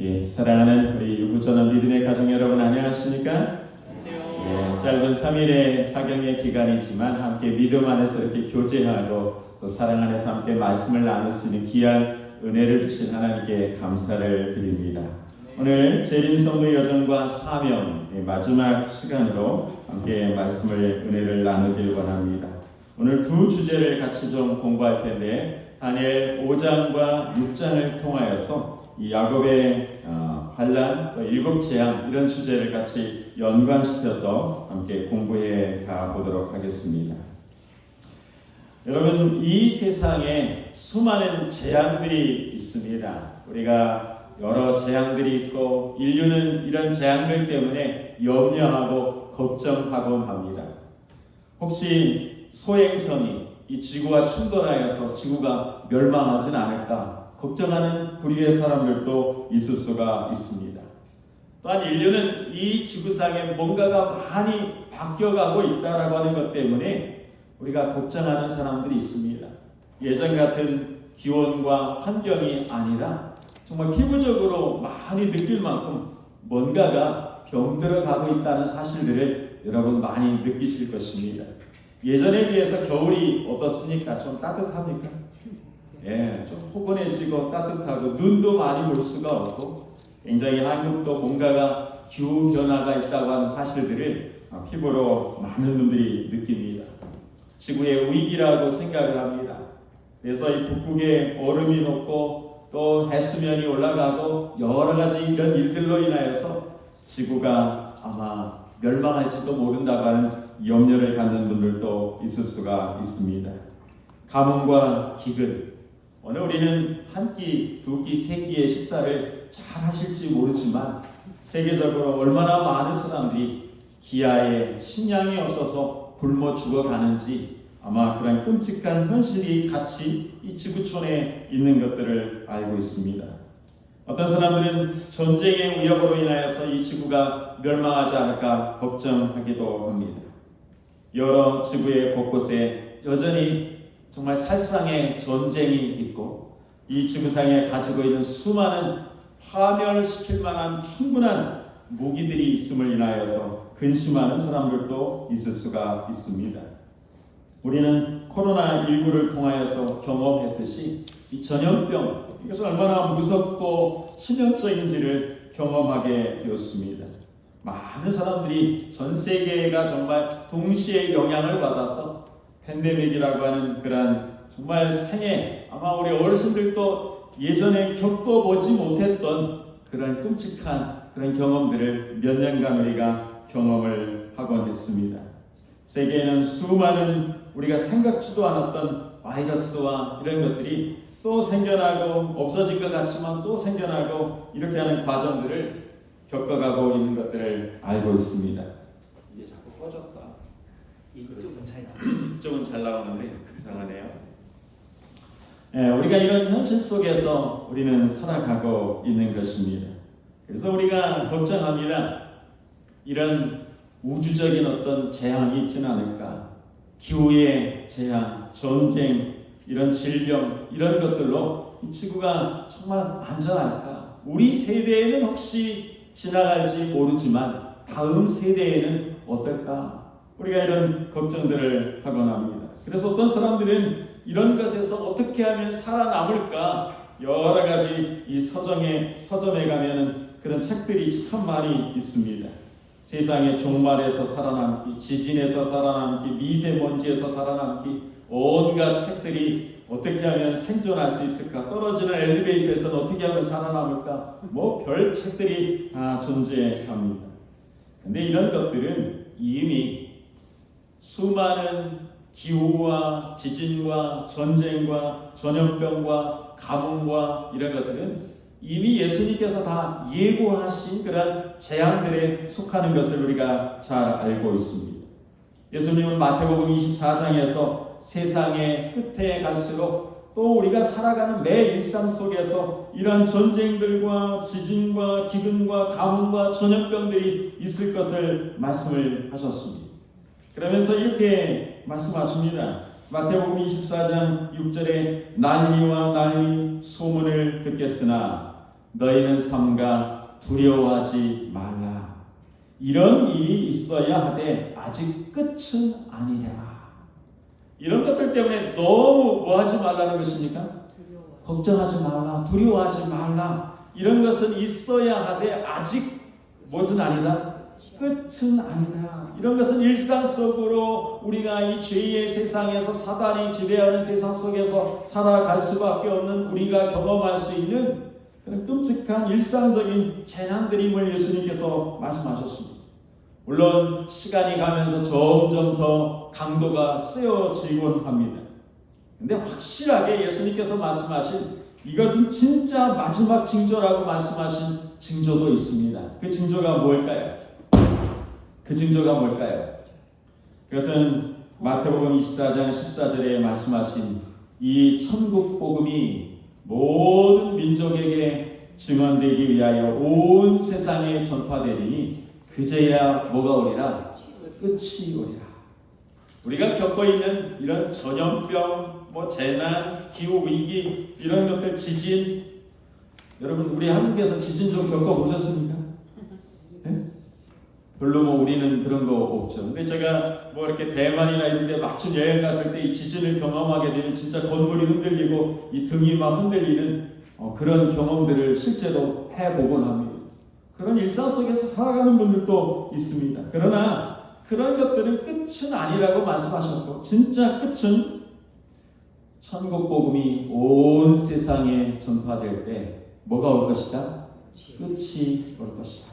사랑하는 우리 유부전원 믿음의 가정 여러분 안녕하십니까? 안녕하세요. 짧은 3일의 사경의 기간이지만 함께 믿음 안에서 이렇게 교제하고 또 사랑 안에서 함께 말씀을 나눌 수 있는 귀한 은혜를 주신 하나님께 감사를 드립니다. 오늘 재림성도 여정과 사명 마지막 시간으로 함께 말씀을 은혜를 나누길 원합니다. 오늘 두 주제를 같이 좀 공부할 텐데 다니엘 5장과 6장을 통하여서 이 야곱의 환난, 일곱 재앙 이런 주제를 같이 연관시켜서 함께 공부해 가보도록 하겠습니다. 여러분, 이 세상에 수많은 재앙들이 있습니다. 우리가 여러 재앙들이 있고 인류는 이런 재앙들 때문에 염려하고 걱정하고 합니다. 혹시 소행성이 이 지구와 충돌하여서 지구가 멸망하진 않을까 걱정하는 부류의 사람들도 있을 수가 있습니다. 또한 인류는 이 지구상에 뭔가가 많이 바뀌어가고 있다라고 하는 것 때문에 우리가 걱정하는 사람들이 있습니다. 예전 같은 기온과 환경이 아니라 정말 피부적으로 많이 느낄 만큼 뭔가가 병들어가고 있다는 사실들을 여러분 많이 느끼실 것입니다. 예전에 비해서 겨울이 어떻습니까? 좀 따뜻합니까? 좀 포근해지고 따뜻하고 눈도 많이 볼 수가 없고 굉장히 한국도 뭔가가 기후 변화가 있다고 하는 사실들을 피부로 많은 분들이 느낍니다. 지구의 위기라고 생각을 합니다. 그래서 이 북극에 얼음이 녹고 또 해수면이 올라가고 여러 가지 이런 일들로 인하여서 지구가 아마 멸망할지도 모른다고 하는 염려를 갖는 분들도 있을 수가 있습니다. 가뭄과 기근, 오늘 우리는 한 끼, 두 끼, 세 끼의 식사를 잘 하실지 모르지만 세계적으로 얼마나 많은 사람들이 기아에 식량이 없어서 굶어 죽어가는지 아마 그런 끔찍한 현실이 같이 이 지구촌에 있는 것들을 알고 있습니다. 어떤 사람들은 전쟁의 위협으로 인하여서 이 지구가 멸망하지 않을까 걱정하기도 합니다. 여러 지구의 곳곳에 여전히 정말 살상의 전쟁이 있고 이 지구상에 가지고 있는 수많은 파멸을 시킬 만한 충분한 무기들이 있음을 인하여서 근심하는 사람들도 있을 수가 있습니다. 우리는 코로나19를 통하여서 경험했듯이 이 전염병, 이것은 얼마나 무섭고 치명적인지를 경험하게 되었습니다. 많은 사람들이 전 세계가 정말 동시에 영향을 받아서 팬데믹이라고 하는 그런 정말 생애, 아마 우리 어르신들도 예전에 겪어보지 못했던 그런 끔찍한 그런 경험들을 몇 년간 우리가 경험을 하곤 했습니다. 세계에는 수많은 우리가 생각지도 않았던 바이러스와 이런 것들이 또 생겨나고 없어진 것 같지만 또 생겨나고 이렇게 하는 과정들을 겪어가고 있는 것들을 알고 있습니다. 이게 자꾸 꺼졌다. 이쪽은 차이 나. 이쪽은 잘 나오는데 이상하네요. 우리가 이런 현실 속에서 우리는 살아가고 있는 것입니다. 그래서 우리가 걱정합니다. 이런 우주적인 어떤 재앙이 있지는 않을까? 기후의 재앙, 전쟁, 이런 질병, 이런 것들로 이 지구가 정말 안전할까? 우리 세대에는 혹시 지나갈지 모르지만 다음 세대에는 어떨까? 우리가 이런 걱정들을 하곤 합니다. 그래서 어떤 사람들은 이런 것에서 어떻게 하면 살아남을까? 여러 가지 이 서점에 가면은 그런 책들이 참 많이 있습니다. 세상의 종말에서 살아남기, 지진에서 살아남기, 미세먼지에서 살아남기, 온갖 책들이 어떻게 하면 생존할 수 있을까? 떨어지는 엘리베이터에서는 어떻게 하면 살아남을까? 별 책들이 다 존재합니다. 근데 이런 것들은 이미 수많은 기후와 지진과 전쟁과 전염병과 가뭄과 이런 것들은 이미 예수님께서 다 예고하신 그런 재앙들에 속하는 것을 우리가 잘 알고 있습니다. 예수님은 마태복음 24장에서 세상의 끝에 갈수록 또 우리가 살아가는 매 일상 속에서 이러한 전쟁들과 지진과 기근과 가뭄과 전염병들이 있을 것을 말씀을 하셨습니다. 그러면서 이렇게 말씀하십니다. 마태복음 24장 6절에 난리와 난리 소문을 듣겠으나 너희는 삼가 두려워하지 말라. 이런 일이 있어야 하되 아직 끝은 아니랴. 이런 것들 때문에 너무 뭐 하지 말라는 것입니까? 걱정하지 말라, 두려워하지 말라. 이런 것은 있어야 하되 아직 무엇은 아니다? 끝은 아니다. 이런 것은 일상 속으로 우리가 이 죄의 세상에서 사단이 지배하는 세상 속에서 살아갈 수밖에 없는 우리가 경험할 수 있는 그런 끔찍한 일상적인 재난들임을 예수님께서 말씀하셨습니다. 물론 시간이 가면서 점점 더 강도가 세워지곤 합니다. 근데 확실하게 예수님께서 말씀하신 이것은 진짜 마지막 징조라고 말씀하신 징조도 있습니다. 그 징조가 뭘까요? 그 징조가 뭘까요? 그것은 마태복음 24장 14절에 말씀하신 이 천국 복음이 모든 민족에게 증언되기 위하여 온 세상에 전파되리니 그제야 뭐가 오리라? 끝이 오리라. 우리가 겪고 있는 이런 전염병, 재난, 기후 위기 이런 것들, 지진, 여러분 우리 한국에서 지진 좀 겪어보셨습니까? 네? 별로 우리는 그런 거 없죠. 근데 제가 이렇게 대만이나 이런 데 마침 여행 갔을 때 이 지진을 경험하게 되면 진짜 건물이 흔들리고 이 등이 막 흔들리는 그런 경험들을 실제로 해보곤 합니다. 그런 일상 속에서 살아가는 분들도 있습니다. 그러나 그런 것들은 끝은 아니라고 말씀하셨고, 진짜 끝은 천국 복음이 온 세상에 전파될 때 뭐가 올 것이다? 끝이 올 것이다.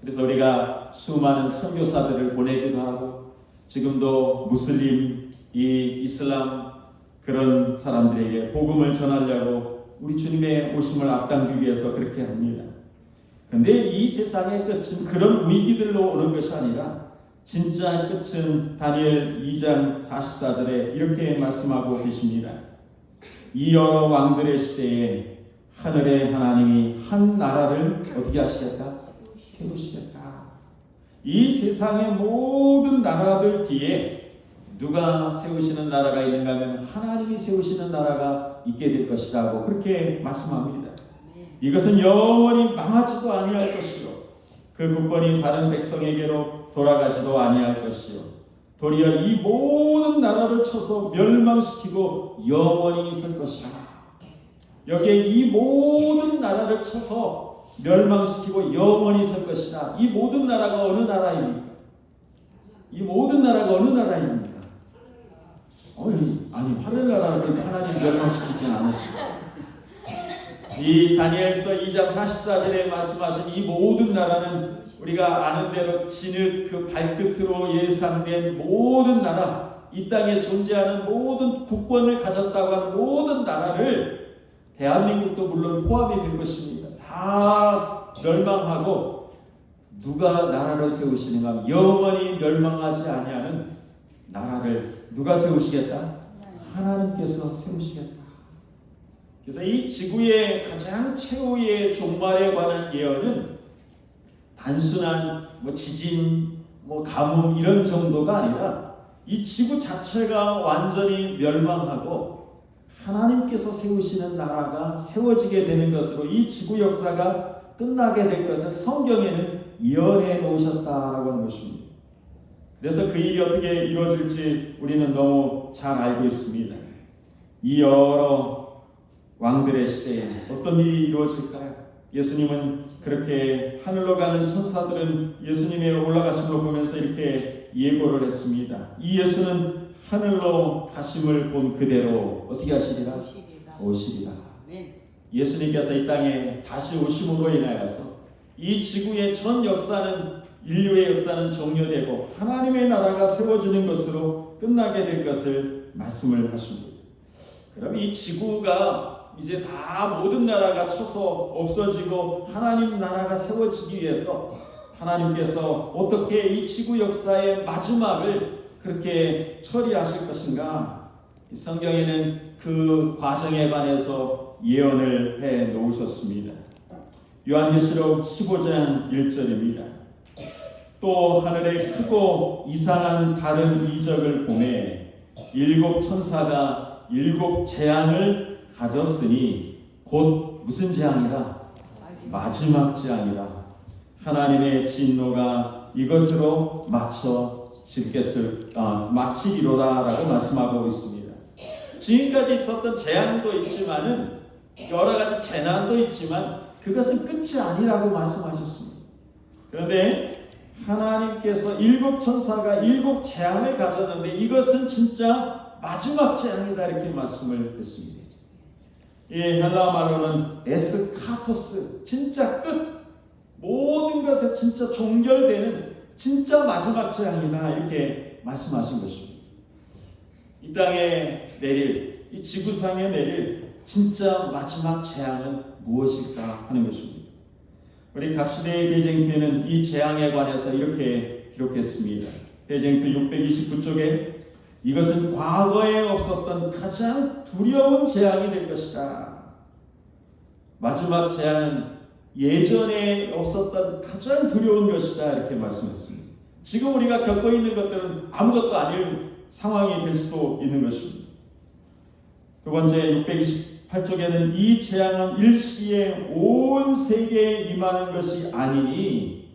그래서 우리가 수많은 선교사들을 보내기도 하고, 지금도 무슬림, 이슬람 그런 사람들에게 복음을 전하려고 우리 주님의 오심을 앞당기기 위해서 그렇게 합니다. 그런데 이 세상의 끝은 그런 위기들로 오는 것이 아니라 진짜 끝은 다니엘 2장 44절에 이렇게 말씀하고 계십니다. 이 여러 왕들의 시대에 하늘의 하나님이 한 나라를 어떻게 하시겠다? 세우시겠다. 이 세상의 모든 나라들 뒤에 누가 세우시는 나라가 있는가 하면 하나님이 세우시는 나라가 있게 될 것이라고 그렇게 말씀합니다. 이것은 영원히 망하지도 아니할 것이요, 그 국권이 다른 백성에게로 돌아가지도 아니할 것이요, 도리어 이 모든 나라를 쳐서 멸망시키고 영원히 있을 것이라. 여기에 이 모든 나라를 쳐서 멸망시키고 영원히 있을 것이라. 이 모든 나라가 어느 나라입니까? 이 모든 나라가 어느 나라입니까? 아니 하늘나라를 하나님 멸망시키지는 않으십니다. 이 다니엘서 2장 44절에 말씀하신 이 모든 나라는 우리가 아는 대로 진흙 그 발끝으로 예상된 모든 나라, 이 땅에 존재하는 모든 국권을 가졌다고 하는 모든 나라를, 대한민국도 물론 포함이 될 것입니다. 다 멸망하고 누가 나라를 세우시는가? 영원히 멸망하지 아니하는 나라를 누가 세우시겠다? 하나님께서 세우시겠다. 그래서 이 지구의 가장 최후의 종말에 관한 예언은 단순한 지진, 가뭄 이런 정도가 아니라 이 지구 자체가 완전히 멸망하고 하나님께서 세우시는 나라가 세워지게 되는 것으로 이 지구 역사가 끝나게 될 것을 성경에는 예언해 놓으셨다라고 하는 것입니다. 그래서 그 일이 어떻게 이루어질지 우리는 너무 잘 알고 있습니다. 이 여러 왕들의 시대에 어떤 일이 이루어질까요? 예수님은 그렇게 하늘로 가는 천사들은 예수님의 올라가심을 보면서 이렇게 예고를 했습니다. 이 예수는 하늘로 가심을 본 그대로 어떻게 하시리라? 오시리라. 예수님께서 이 땅에 다시 오심으로 인하여서 이 지구의 전 역사는, 인류의 역사는 종료되고 하나님의 나라가 세워지는 것으로 끝나게 될 것을 말씀을 하십니다. 그럼 이 지구가 이제 다 모든 나라가 쳐서 없어지고 하나님 나라가 세워지기 위해서 하나님께서 어떻게 이 지구 역사의 마지막을 그렇게 처리하실 것인가? 성경에는 그 과정에 관해서 예언을 해 놓으셨습니다. 요한계시록 15장 1절입니다. 또 하늘에 크고 이상한 다른 이적을 보매 일곱 천사가 일곱 재앙을 가졌으니 곧 무슨 재앙이라? 마지막 재앙이라. 하나님의 진노가 이것으로 마치리로다라고 말씀하고 있습니다. 지금까지 있었던 재앙도 있지만은 여러 가지 재난도 있지만 그것은 끝이 아니라고 말씀하셨습니다. 그런데 하나님께서 7 천사가 7 재앙을 가졌는데 이것은 진짜 마지막 재앙이다 이렇게 말씀을 했습니다. 이 헬라 말로는 에스카토스, 진짜 끝, 모든 것에 진짜 종결되는 진짜 마지막 재앙이다 이렇게 말씀하신 것입니다. 이 땅에 내릴, 이 지구상에 내릴 진짜 마지막 재앙은 무엇일까 하는 것입니다. 우리 각시대의 대쟁투에는 이 재앙에 관해서 이렇게 기록했습니다. 대쟁투 629쪽에 이것은 과거에 없었던 가장 두려운 재앙이 될 것이다. 마지막 재앙은 예전에 없었던 가장 두려운 것이다 이렇게 말씀했습니다. 지금 우리가 겪고 있는 것들은 아무것도 아닐 상황이 될 수도 있는 것입니다. 두 번째 628쪽에는 이 재앙은 일시에 온 세계에 임하는 것이 아니니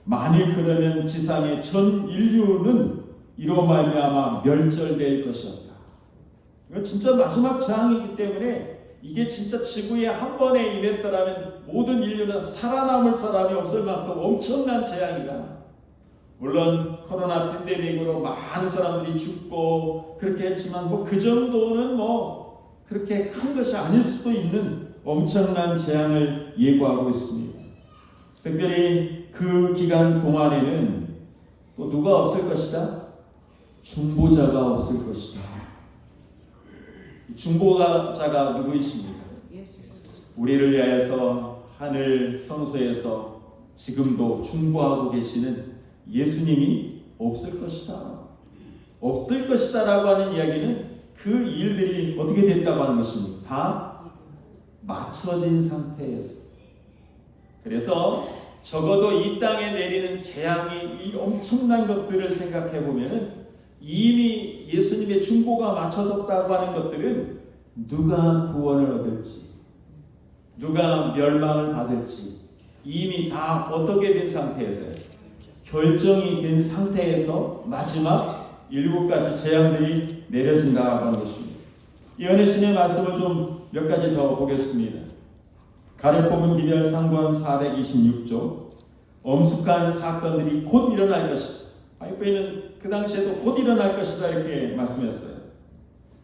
만일 그러면 지상의 전 인류는 이로 말미암아 멸절될 것이었다. 이건 진짜 마지막 재앙이기 때문에 이게 진짜 지구에 한 번에 임했더라면 모든 인류는 살아남을 사람이 없을 만큼 엄청난 재앙이다. 물론 코로나 팬데믹으로 많은 사람들이 죽고 그렇게 했지만 그 정도는 그렇게 큰 것이 아닐 수도 있는 엄청난 재앙을 예고하고 있습니다. 특별히 그 기간 동안에는 또 누가 없을 것이다? 중보자가 없을 것이다. 중보자가 누구이십니까? 우리를 위하여서 하늘 성소에서 지금도 중보하고 계시는 예수님이 없을 것이다. 없을 것이다 라고 하는 이야기는 그 일들이 어떻게 됐다고 하는 것입니다. 다 맞춰진 상태에서. 그래서 적어도 이 땅에 내리는 재앙이 이 엄청난 것들을 생각해 보면 이미 예수님의 중보가 맞춰졌다고 하는 것들은 누가 구원을 얻을지, 누가 멸망을 받을지 이미 다 어떻게 된 상태에서요? 결정이 된 상태에서 마지막 7가지 재앙들이 내려진다고 하는 것입니다. 이 은혜신의 말씀을 좀 몇 가지 더 보겠습니다. 가래뽑은 기별 상권 426조 엄숙한 사건들이 곧 일어날 것이다. 하이프에는 그 당시에도 곧 일어날 것이다 이렇게 말씀했어요.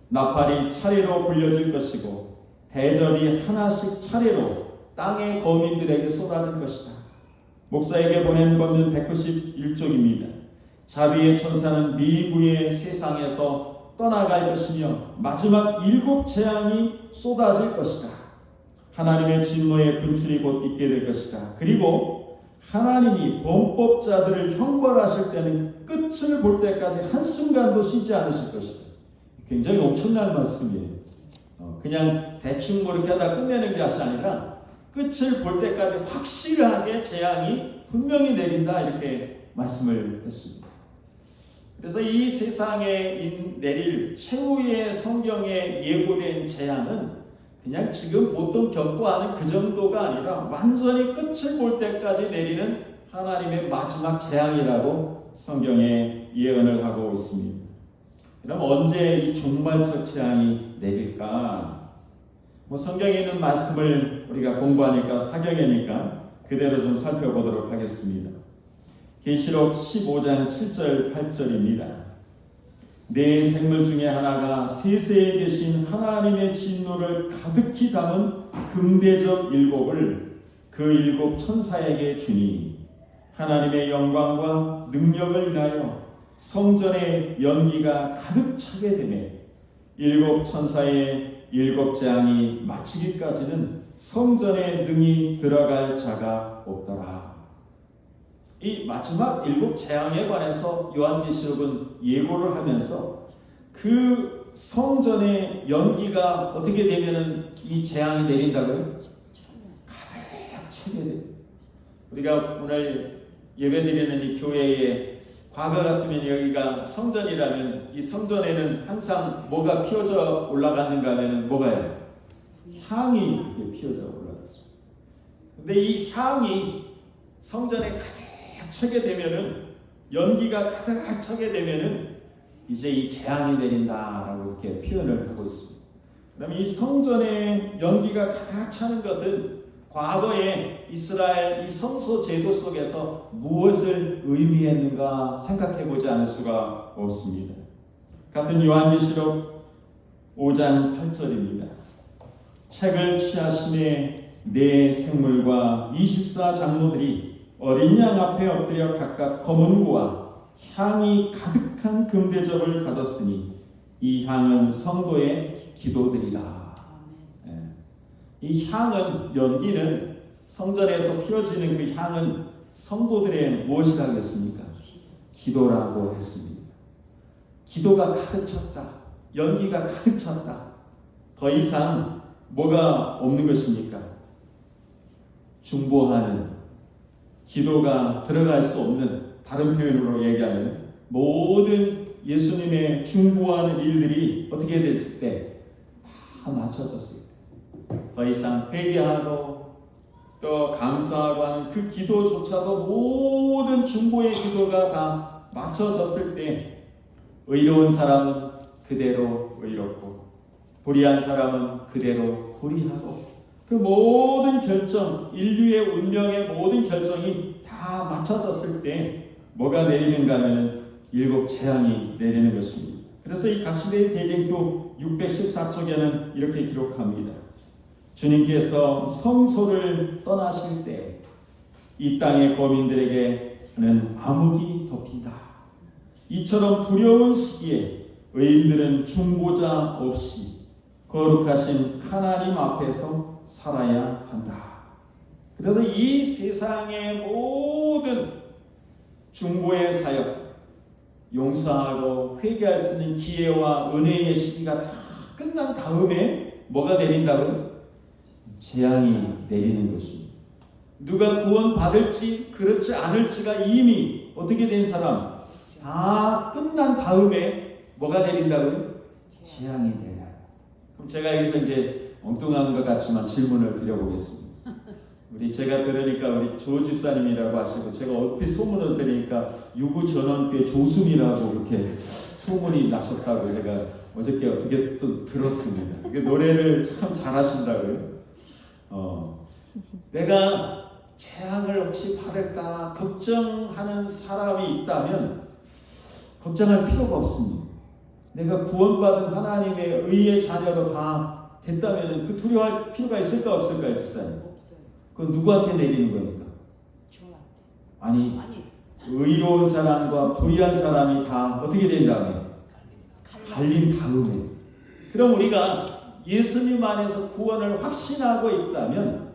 나팔이 차례로 불려질 것이고 대접이 하나씩 차례로 땅의 거민들에게 쏟아질 것이다. 목사에게 보낸 권면 191쪽입니다. 자비의 천사는 미구의 세상에서 떠나갈 것이며 마지막 7 재앙이 쏟아질 것이다. 하나님의 진노의 분출이 곧 있게 될 것이다. 그리고 하나님이 범법자들을 형벌하실 때는 끝을 볼 때까지 한순간도 쉬지 않으실 것이다. 굉장히 엄청난 말씀이에요. 그냥 대충 이렇게 하다 끝내는 것이 아니라 끝을 볼 때까지 확실하게 재앙이 분명히 내린다 이렇게 말씀을 했습니다. 그래서 이 세상에 내릴 최후의 성경에 예고된 재앙은 그냥 지금 보통 겪고 하는 그 정도가 아니라 완전히 끝을 볼 때까지 내리는 하나님의 마지막 재앙이라고 성경에 예언을 하고 있습니다. 그럼 언제 이 종말적 재앙이 내릴까? 성경에 있는 말씀을 우리가 공부하니까 사경이니까 그대로 좀 살펴보도록 하겠습니다. 계시록 15장 7절 8절입니다. 네 생물 중에 하나가 세세에 계신 하나님의 진노를 가득히 담은 금대접 7을 그 7 천사에게 주니 하나님의 영광과 능력을 인하여 성전의 연기가 가득 차게 되매 7 천사의 7 재앙이 마치기까지는 성전에 능히 들어갈 자가 없더라. 이 마지막 7 재앙에 관해서 요한계시록은 예고를 하면서 그 성전의 연기가 어떻게 되면은 이 재앙이 내린다고요? 가득 차게 돼요. 우리가 오늘 예배드리는 이 교회에 과거 같으면 여기가 성전이라면 이 성전에는 항상 뭐가 피어져 올라갔는가 하면 뭐가요? 향이 이렇게 피어져 올라갔습니다. 근데 이 향이 성전에 가득 차게 되면은, 연기가 가득 차게 되면은 이제 이 재앙이 내린다라고 이렇게 표현을 하고 있습니다. 그러면 이 성전에 연기가 가득 차는 것은 과거에 이스라엘 이 성소 제도 속에서 무엇을 의미했는가 생각해 보지 않을 수가 없습니다. 같은 요한계시록 5장 8절입니다. 책을 취하심에 네 생물과 24장로들이 어린 양 앞에 엎드려 각각 검은 고와 향이 가득한 금대접을 가졌으니 이 향은 성도의 기도들이라. 이 향은, 연기는, 성전에서 피어지는 그 향은 성도들의 무엇이라고 했습니까? 기도라고 했습니다. 기도가 가득 찼다. 연기가 가득 찼다. 더 이상 뭐가 없는 것입니까? 중보하는, 기도가 들어갈 수 없는, 다른 표현으로 얘기하면 모든 예수님의 중보하는 일들이 어떻게 됐을 때 다 맞춰졌을 때, 더 이상 회개하고 또 감사하고 하는 그 기도조차도 모든 중보의 기도가 다 맞춰졌을 때, 의로운 사람은 그대로 의롭고 불의한 사람은 그대로 불의하고, 그 모든 결정, 인류의 운명의 모든 결정이 다 맞춰졌을 때 뭐가 내리는가 하면 7 재앙이 내리는 것입니다. 그래서 이 각시대의 대쟁투 614쪽에는 이렇게 기록합니다. 주님께서 성소를 떠나실 때 이 땅의 거민들에게는 암흑이 덮인다. 이처럼 두려운 시기에 의인들은 중보자 없이 거룩하신 하나님 앞에서 살아야 한다. 그래서 이 세상의 모든 중보의 사역, 용서하고 회개할 수 있는 기회와 은혜의 시기가 다 끝난 다음에 뭐가 내린다고요? 재앙이 내리는 것입니다. 누가 구원받을지 그렇지 않을지가 이미 어떻게 된 사람, 다 끝난 다음에 뭐가 내린다고요? 재앙이 내려요. 그럼 제가 여기서 이제 엉뚱한 것 같지만 질문을 드려보겠습니다. 제가 들으니까 우리 조 집사님이라고 하시고, 제가 얼핏 소문을 들으니까 유구전원교회 조순이라고 그렇게 소문이 나셨다고 제가 어저께 어떻게 또 들었습니다. 노래를 참 잘하신다고요. 내가 재앙을 혹시 받을까 걱정하는 사람이 있다면 걱정할 필요가 없습니다. 내가 구원받은 하나님의 의의 자녀로 다 됐다면 그 두려워할 필요가 있을까 없을까요, 집사님? 없어요. 그건 누구한테 내리는 거니까? 저한테. 아니, 의로운 사람과 불의한 사람이 다 어떻게 된 다음에? 갈린 다음에. 그럼 우리가 예수님 안에서 구원을 확신하고 있다면,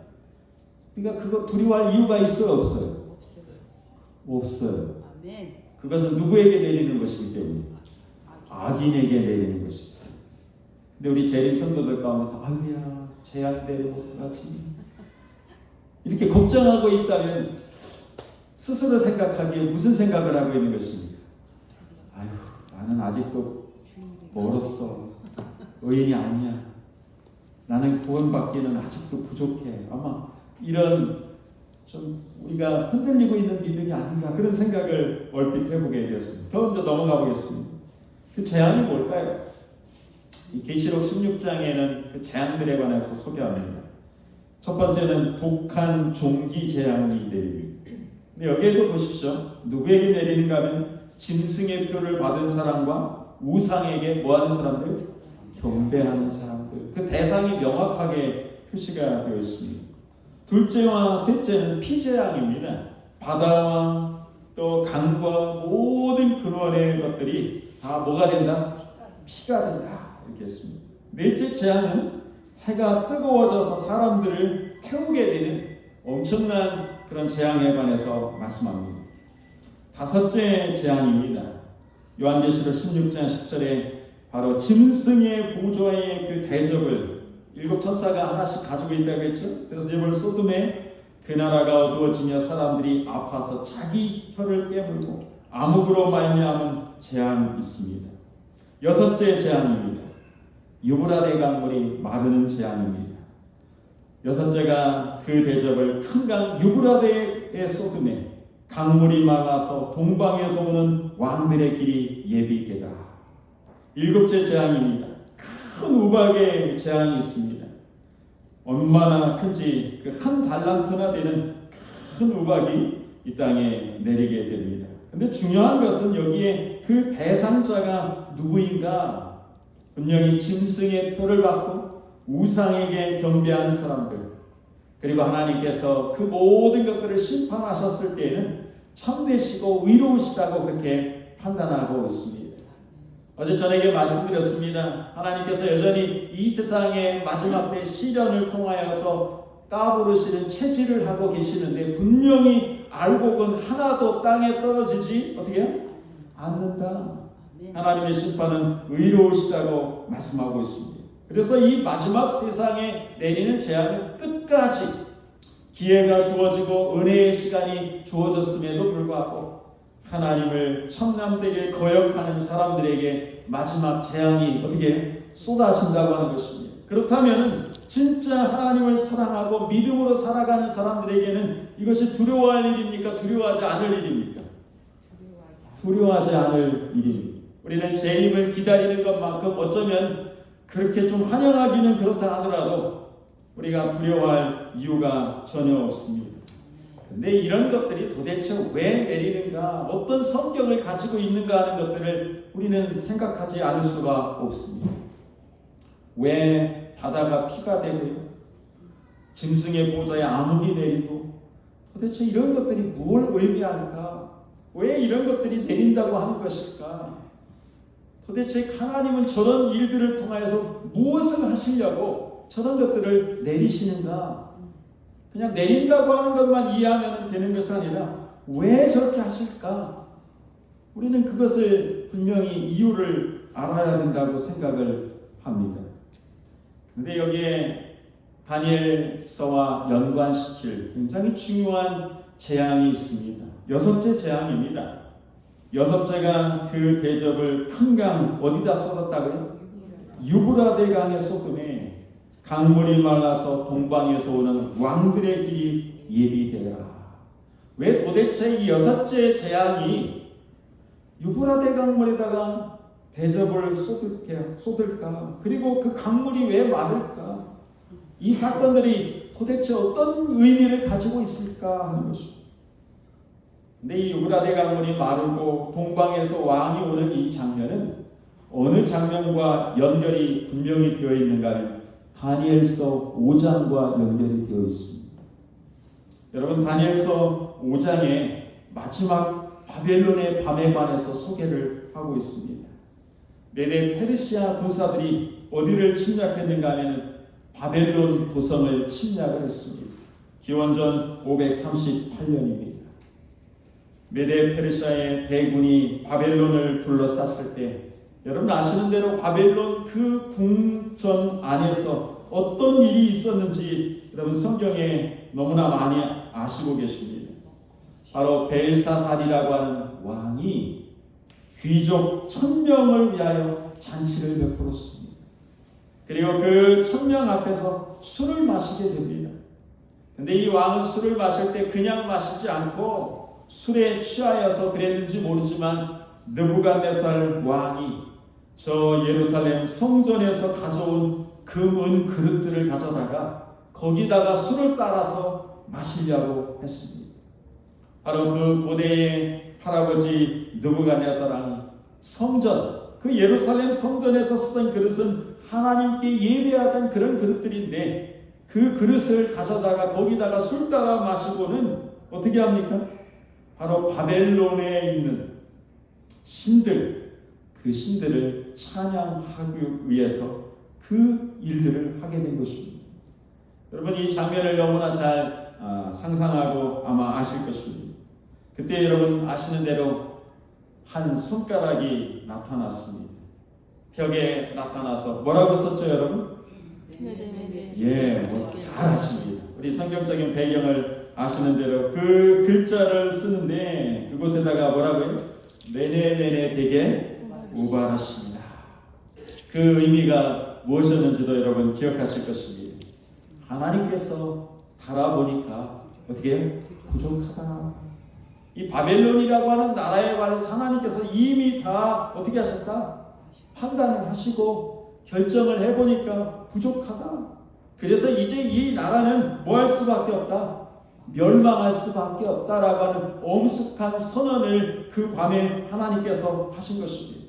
그러니까 그거 두려워할 이유가 있어요, 없어요? 없어요. 없어요. 아멘. 그것은 누구에게 내리는 것이기 때문에? 악인에게 내리는 것입니다. 근데 우리 재림 성도들 가운데서 아유야 재앙 내리면 어떡하지? 이렇게 걱정하고 있다면 스스로 생각하기에 무슨 생각을 하고 있는 것입니까? 아유, 나는 아직도 멀었어. 의인이 아니야. 나는 구원받기는 아직도 부족해. 아마 이런 좀 우리가 흔들리고 있는 믿음이 아닌가, 그런 생각을 얼핏 해보게 되었습니다. 더 먼저 넘어가 보겠습니다. 그 재앙이 뭘까요? 이 계시록 16장에는 그 재앙들에 관해서 소개합니다. 첫 번째는 독한 종기 재앙이 내립니다. 근데 여기에도 보십시오. 누구에게 내리는가 하면 짐승의 표를 받은 사람과 우상에게 뭐하는 사람들? 경배하는 사람들. 그 대상이 명확하게 표시가 되어 있습니다. 둘째와 셋째는 피재앙입니다. 바다와 또 강과 모든 근원의 것들이 다 뭐가 된다? 피가 된다. 이렇게 했습니다. 넷째 재앙은 해가 뜨거워져서 사람들을 태우게 되는 엄청난 그런 재앙에 관해서 말씀합니다. 다섯째 재앙입니다. 요한계시록 16장 10절에 바로 짐승의 보좌의 그 대접을 7 천사가 하나씩 가지고 있다고 했죠. 그래서 이번 소돔에 그 나라가 어두워지며 사람들이 아파서 자기 혀를 깨물고 암흑으로 말미암은 재앙이 있습니다. 여섯째 재앙입니다. 유브라데 강물이 마르는 재앙입니다. 여섯째가 그 대접을 큰 강 유브라데의 쏟음에 강물이 말라서 동방에서 오는 왕들의 길이 예비되다. 일곱째 재앙입니다. 큰 우박의 재앙이 있습니다. 얼마나 큰지 그 한 달란트나 되는 큰 우박이 이 땅에 내리게 됩니다. 근데 중요한 것은 여기에 그 대상자가 누구인가? 분명히 짐승의 표를 받고 우상에게 경배하는 사람들, 그리고 하나님께서 그 모든 것들을 심판하셨을 때에는 참되시고 의로우시다고 그렇게 판단하고 있습니다. 어제 저에게 말씀드렸습니다. 하나님께서 여전히 이 세상의 마지막 때 시련을 통하여서 까부르시는 체질을 하고 계시는데 분명히 알곡은 하나도 땅에 떨어지지 어떻게 해요? 않는다. 하나님의 심판은 의로우시다고 말씀하고 있습니다. 그래서 이 마지막 세상에 내리는 재앙은 끝까지 기회가 주어지고 은혜의 시간이 주어졌음에도 불구하고 하나님을 참남되게 거역하는 사람들에게 마지막 재앙이 어떻게 쏟아진다고 하는 것입니다. 그렇다면 진짜 하나님을 사랑하고 믿음으로 살아가는 사람들에게는 이것이 두려워할 일입니까? 두려워하지 않을 일입니까? 두려워하지 않을 일입니다. 우리는 재림을 기다리는 것만큼 어쩌면 그렇게 좀 환영하기는 그렇다 하더라도 우리가 두려워할 이유가 전혀 없습니다. 근데 이런 것들이 도대체 왜 내리는가, 어떤 성격을 가지고 있는가 하는 것들을 우리는 생각하지 않을 수가 없습니다. 왜 바다가 피가 되고요, 짐승의 보좌에 암흑이 내리고, 도대체 이런 것들이 뭘 의미할까? 왜 이런 것들이 내린다고 하는 것일까? 도대체 하나님은 저런 일들을 통하여서 무엇을 하시려고 저런 것들을 내리시는가? 그냥 내린다고 하는 것만 이해하면 되는 것이 아니라 왜 저렇게 하실까? 우리는 그것을 분명히 이유를 알아야 된다고 생각을 합니다. 그런데 여기에 다니엘서와 연관시킬 굉장히 중요한 재앙이 있습니다. 여섯째 재앙입니다. 여섯째가 그 대접을 큰 강 어디다 쏟았다고요? 유브라데 강에 쏟음에 강물이 말라서 동방에서 오는 왕들의 길이 예비되라. 왜 도대체 이 여섯째 재앙이 유브라데 강물에다가 대접을 쏟을까? 그리고 그 강물이 왜 마를까? 이 사건들이 도대체 어떤 의미를 가지고 있을까 하는 것입니다. 근데 이 유브라데 강물이 마르고 동방에서 왕이 오는 이 장면은 어느 장면과 연결이 분명히 되어 있는가 하면 다니엘서 5장과 연결이 되어 있습니다. 여러분, 다니엘서 5장에 마지막 바벨론의 밤에 관해서 소개를 하고 있습니다. 메데 페르시아 군사들이 어디를 침략했는가 하면 바벨론 도성을 침략을 했습니다. 기원전 538년입니다. 메데 페르시아의 대군이 바벨론을 둘러쌌을 때 여러분 아시는 대로 바벨론 그 궁전 안에서 어떤 일이 있었는지 여러분 성경에 너무나 많이 아시고 계십니다. 바로 벨사살이라고 하는 왕이 귀족 1000명을 위하여 잔치를 베풀었습니다. 그리고 그 1000명 앞에서 술을 마시게 됩니다. 근데 이 왕은 술을 마실 때 그냥 마시지 않고 술에 취하여서 그랬는지 모르지만 느부갓네살 왕이 저 예루살렘 성전에서 가져온 금은 그릇들을 가져다가 거기다가 술을 따라서 마시려고 했습니다. 바로 그 고대의 할아버지 느부갓네살 왕이 성전, 그 예루살렘 성전에서 쓰던 그릇은 하나님께 예배하던 그런 그릇들인데 그 그릇을 가져다가 거기다가 술 따라 마시고는 어떻게 합니까? 바로 바벨론에 있는 신들, 그 신들을 찬양하기 위해서 그 일들을 하게 된 것입니다. 여러분 이 장면을 너무나 잘 상상하고 아마 아실 것입니다. 그때 여러분 아시는 대로 한 손가락이 나타났습니다. 벽에 나타나서 뭐라고 썼죠 여러분? 예, 잘 아십니다. 우리 성경적인 배경을 아시는 대로 그 글자를 쓰는데 그곳에다가 뭐라고요? 메네메네 되게 우발하십니다. 그 의미가 무엇이었는지도 여러분 기억하실 것입니다. 하나님께서 달아보니까 어떻게 해요? 부족하다. 이 바벨론이라고 하는 나라에 관해서 하나님께서 이미 다 어떻게 하셨다? 판단을 하시고 결정을 해보니까 부족하다. 그래서 이제 이 나라는 뭐 할 수밖에 없다? 멸망할 수밖에 없다라고 하는 엄숙한 선언을 그 밤에 하나님께서 하신 것입니다.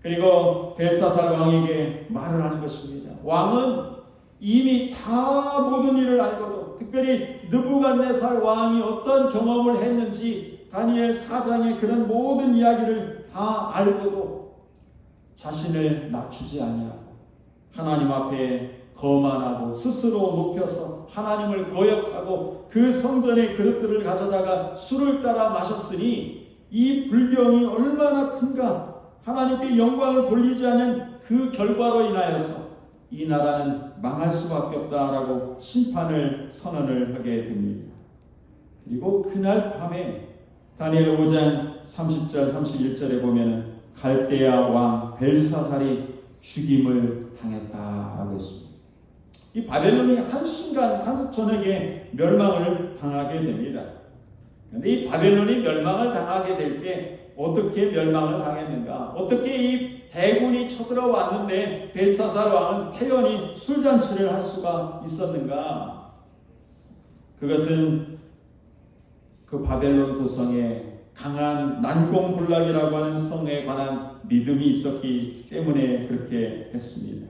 그리고 벨사살 왕에게 말을 하는 것입니다. 왕은 이미 다 모든 일을 알고도, 특별히 느부갓네살 왕이 어떤 경험을 했는지 다니엘 4장의 그런 모든 이야기를 다 알고도 자신을 낮추지 아니하고 하나님 앞에 거만하고 스스로 높여서 하나님을 거역하고 그 성전의 그릇들을 가져다가 술을 따라 마셨으니 이 불경이 얼마나 큰가. 하나님께 영광을 돌리지 않은 그 결과로 인하여서 이 나라는 망할 수밖에 없다라고 심판을 선언을 하게 됩니다. 그리고 그날 밤에 다니엘 5장 30절 31절에 보면 갈대아 왕 벨사살이 죽임을 당했다라고 했습니다. 이 바벨론이 한순간 한 저녁에 멸망을 당하게 됩니다. 그런데 이 바벨론이 멸망을 당하게 될 때 어떻게 멸망을 당했는가? 어떻게 이 대군이 쳐들어왔는데 벨사살 왕은 태연히 술잔치를 할 수가 있었는가? 그것은 그 바벨론 도성에 강한 난공불락이라고 하는 성에 관한 믿음이 있었기 때문에 그렇게 했습니다.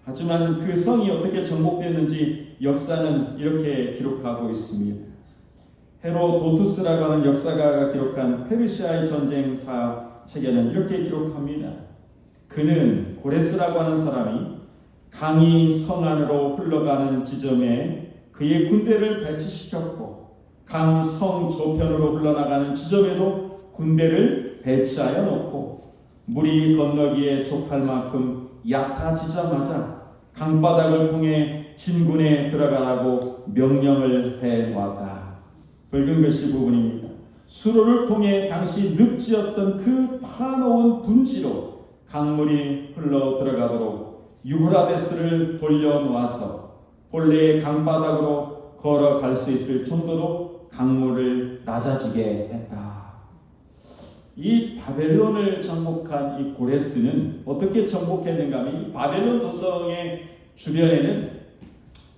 하지만 그 성이 어떻게 정복됐는지 역사는 이렇게 기록하고 있습니다. 헤로도투스라고 하는 역사가가 기록한 페르시아의 전쟁사 책에는 이렇게 기록합니다. 그는 고레스라고 하는 사람이 강이 성 안으로 흘러가는 지점에 그의 군대를 배치시켰고 강 성 저편으로 흘러나가는 지점에도 군대를 배치하여 놓고 물이 건너기에 족할 만큼 얕아지자마자 강바닥을 통해 진군에 들어가라고 명령을 해왔다. 붉은 글씨 부분입니다. 수로를 통해 당시 늪지었던 그 파놓은 분지로 강물이 흘러 들어가도록 유브라데스를 돌려놓아서 본래의 강바닥으로 걸어갈 수 있을 정도로 강물을 낮아지게 했다. 이 바벨론을 정복한 이 고레스는 어떻게 정복했는가 하면 이 바벨론 도성의 주변에는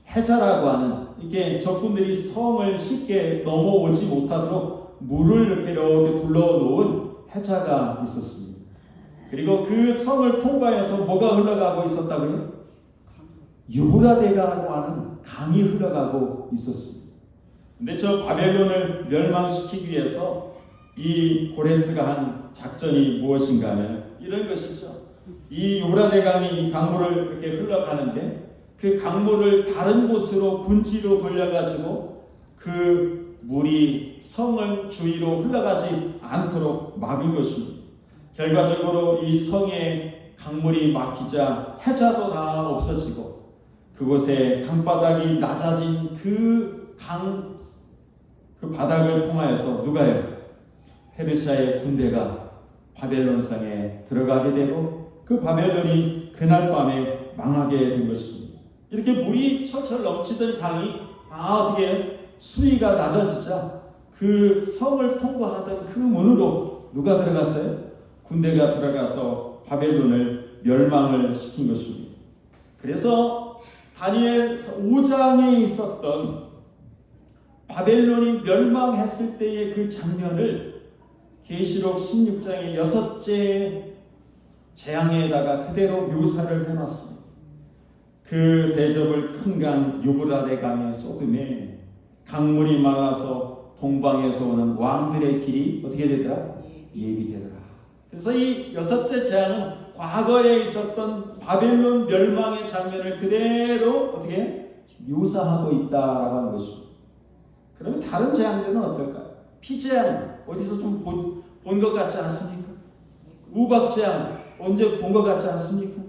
해자라고 하는 이게 적군들이 성을 쉽게 넘어오지 못하도록 물을 이렇게 둘러놓은 해자가 있었습니다. 그리고 그 성을 통과해서 뭐가 흘러가고 있었다고요? 유브라데가라고 하는 강이 흘러가고 있었습니다. 근데 저 바벨론을 멸망시키기 위해서 이 고레스가 한 작전이 무엇인가 하면 이런 것이죠. 이 유브라데 강이 이 강물을 이렇게 흘러가는데 그 강물을 다른 곳으로 분지로 돌려가지고 그 물이 성을 주위로 흘러가지 않도록 막은 것입니다. 결과적으로 이 성에 강물이 막히자 해자도 다 없어지고 그곳에 강바닥이 낮아진 그 바닥을 통하여서 누가요? 페르시아의 군대가 바벨론 성에 들어가게 되고 그 바벨론이 그날 밤에 망하게 된 것입니다. 이렇게 물이 철철 넘치던 강이 어떻게 수위가 낮아지자 그 성을 통과하던 그 문으로 누가 들어갔어요? 군대가 들어가서 바벨론을 멸망을 시킨 것입니다. 그래서 다니엘 5장에 있었던 바벨론이 멸망했을 때의 그 장면을 계시록 16장의 6째 재앙에다가 그대로 묘사를 해놨습니다. 그 대접을 큰 강 유브라데 강에 쏟음에 강물이 말라서 동방에서 오는 왕들의 길이 어떻게 되더라? 예비되더라. 그래서 이 6째 재앙은 과거에 있었던 바벨론 멸망의 장면을 그대로 어떻게 묘사하고 있다라고 하는 것입니다. 그러면 다른 재앙들은 어떨까요? 피재앙 어디서 좀 본 것 같지 않습니까? 우박재앙 언제 본 것 같지 않습니까?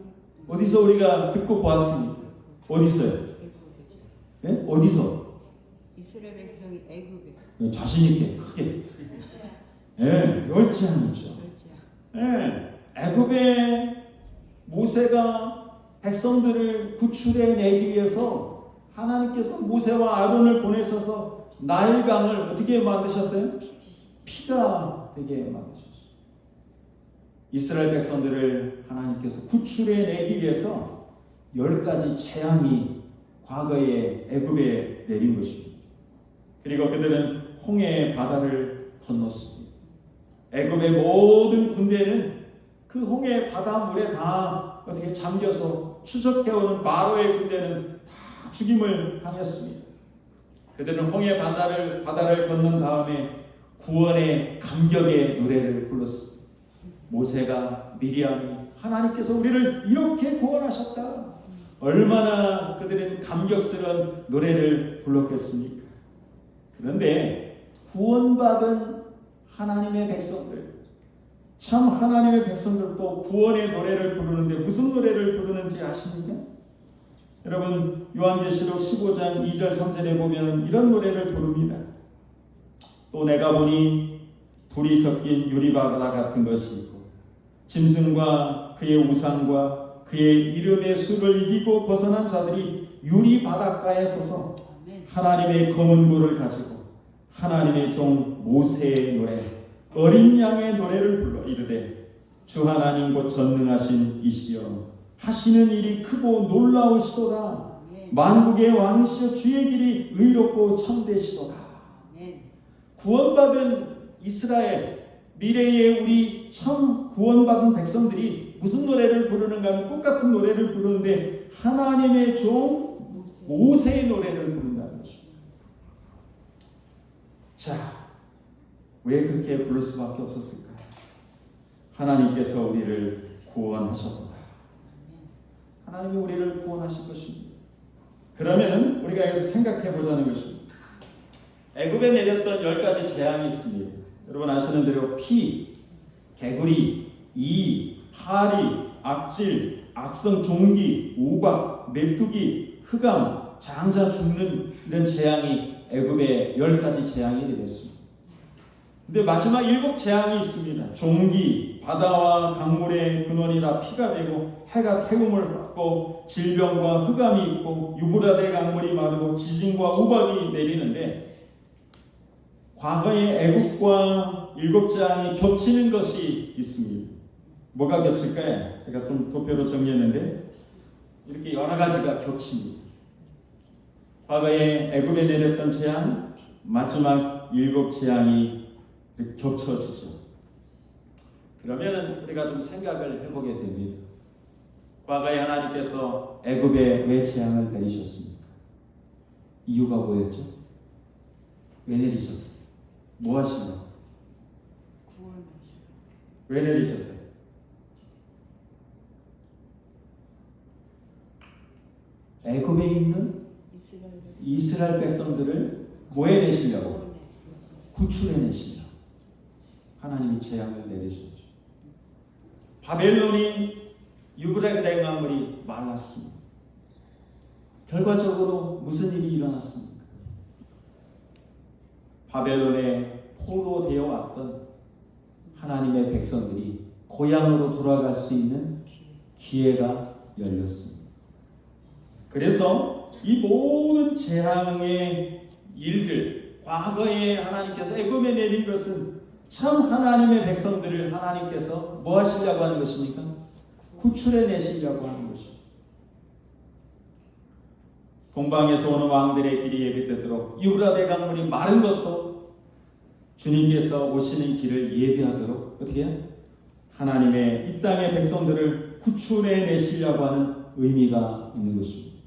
어디서 우리가 듣고 보았습니까? 어디서요? 네? 어디서? 이스라엘 백성이 애굽에 자신 있게 크게. 네, 멸재앙이죠. 네, 애굽에 모세가 백성들을 구출해 내기 위해서 하나님께서 모세와 아론을 보내셔서 나일강을 어떻게 만드셨어요? 피가 되게 만드셨어요. 이스라엘 백성들을 하나님께서 구출해내기 위해서 10가지 재앙이 과거에 애굽에 내린 것입니다. 그리고 그들은 홍해 바다를 건넜습니다. 애굽의 모든 군대는 그 홍해 바닷물에 다 어떻게 잠겨서 추적해오는 바로의 군대는 다 죽임을 당했습니다. 그들은 홍해 바다를 건넌 다음에 구원의 감격의 노래를 불렀습니다. 모세가 미리암이 하나님께서 우리를 이렇게 구원하셨다. 얼마나 그들은 감격스러운 노래를 불렀겠습니까? 그런데 구원받은 하나님의 백성들, 참 하나님의 백성들도 구원의 노래를 부르는데 무슨 노래를 부르는지 아십니까? 여러분 요한계시록 15장 2절 3절에 보면 이런 노래를 부릅니다. 또 내가 보니 불이 섞인 유리바다 같은 것이 있고 짐승과 그의 우상과 그의 이름의 수를 이기고 벗어난 자들이 유리바닷가에 서서 하나님의 검은 볼을 가지고 하나님의 종 모세의 노래 어린 양의 노래를 불러 이르되 주 하나님 곧 전능하신 이시여 하시는 일이 크고 놀라우시도다. 만국의 왕이시여 주의 길이 의롭고 참되시도다. 구원받은 이스라엘 미래의 우리 참 구원받은 백성들이 무슨 노래를 부르는가 하면 똑같은 노래를 부르는데 하나님의 종 모세의 노래를 부른다는 것입니다. 자, 왜 그렇게 부를 수밖에 없었을까? 하나님께서 우리를 구원하셨구나. 하나님이 우리를 구원하실 것입니다. 그러면은 우리가 여기서 생각해 보자는 것입니다. 애굽에 내렸던 10가지 재앙이 있습니다. 여러분 아시는 대로 피, 개구리, 이, 파리, 악질, 악성 종기, 우박, 메뚜기, 흑암, 장자 죽는 이런 재앙이 애굽의 10가지 재앙이 되겠습니다. 근데 마지막 7 재앙이 있습니다. 종기, 바다와 강물의 근원이 다 피가 되고 해가 태움을 받고 질병과 흑암이 있고 유브라데 강물이 마르고 지진과 우박이 내리는데 과거의 애국과 7 재앙이 겹치는 것이 있습니다. 뭐가 겹칠까요? 제가 좀 도표로 정리했는데 이렇게 여러 가지가 겹칩니다. 과거에 애굽에 내렸던 재앙, 마지막 7 재앙이 겹쳐지죠. 그러면 우리가 좀 생각을 해보게 됩니다. 과거에 하나님께서 애굽에 왜 재앙을 내리셨습니까? 이유가 뭐였죠? 왜 내리셨어요? 뭐 하시나? 왜 내리셨어요? 애굽에 있는 이스라엘 백성들을 뭐해 내시려고? 구출해 내시려고 하나님이 재앙을 내리셨죠. 바벨론이 유브라데 강물이 말랐습니다. 결과적으로 무슨 일이 일어났습니까? 바벨론에 포로되어 왔던 하나님의 백성들이 고향으로 돌아갈 수 있는 기회가 열렸습니다. 그래서 이 모든 재앙의 일들, 과거에 하나님께서 애굽에 내린 것은 참 하나님의 백성들을 하나님께서 뭐 하시려고 하는 것입니까? 구출해 내시려고 하는 것입니다. 동방에서 오는 왕들의 길이 예비되도록 유브라데 강물이 마른 것도 주님께서 오시는 길을 예비하도록 어떻게 해요? 하나님의 이 땅의 백성들을 구출해 내시려고 하는 의미가 있는 것입니다.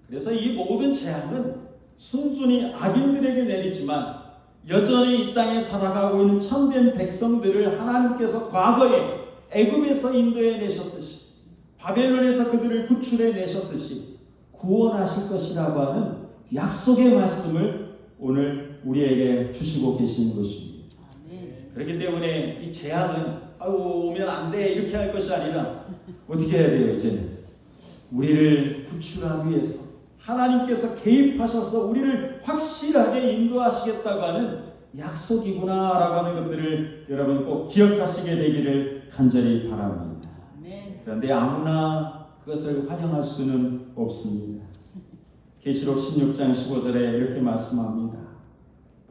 그래서 이 모든 재앙은 순순히 악인들에게 내리지만 여전히 이 땅에 살아가고 있는 참된 백성들을 하나님께서 과거에 애굽에서 인도해 내셨듯이 바벨론에서 그들을 구출해 내셨듯이 구원하실 것이라고 하는 약속의 말씀을 오늘 우리에게 주시고 계시는 것입니다. 그렇기 때문에 이 재앙은 오면 안 돼 이렇게 할 것이 아니라 어떻게 해야 돼요? 이제는 우리를 구출하기 위해서 하나님께서 개입하셔서 우리를 확실하게 인도하시겠다고 하는 약속이구나라고 하는 것들을 여러분 꼭 기억하시게 되기를 간절히 바랍니다. 그런데 아무나 그것을 환영할 수는 없습니다. 계시록 16장 15절에 이렇게 말씀합니다.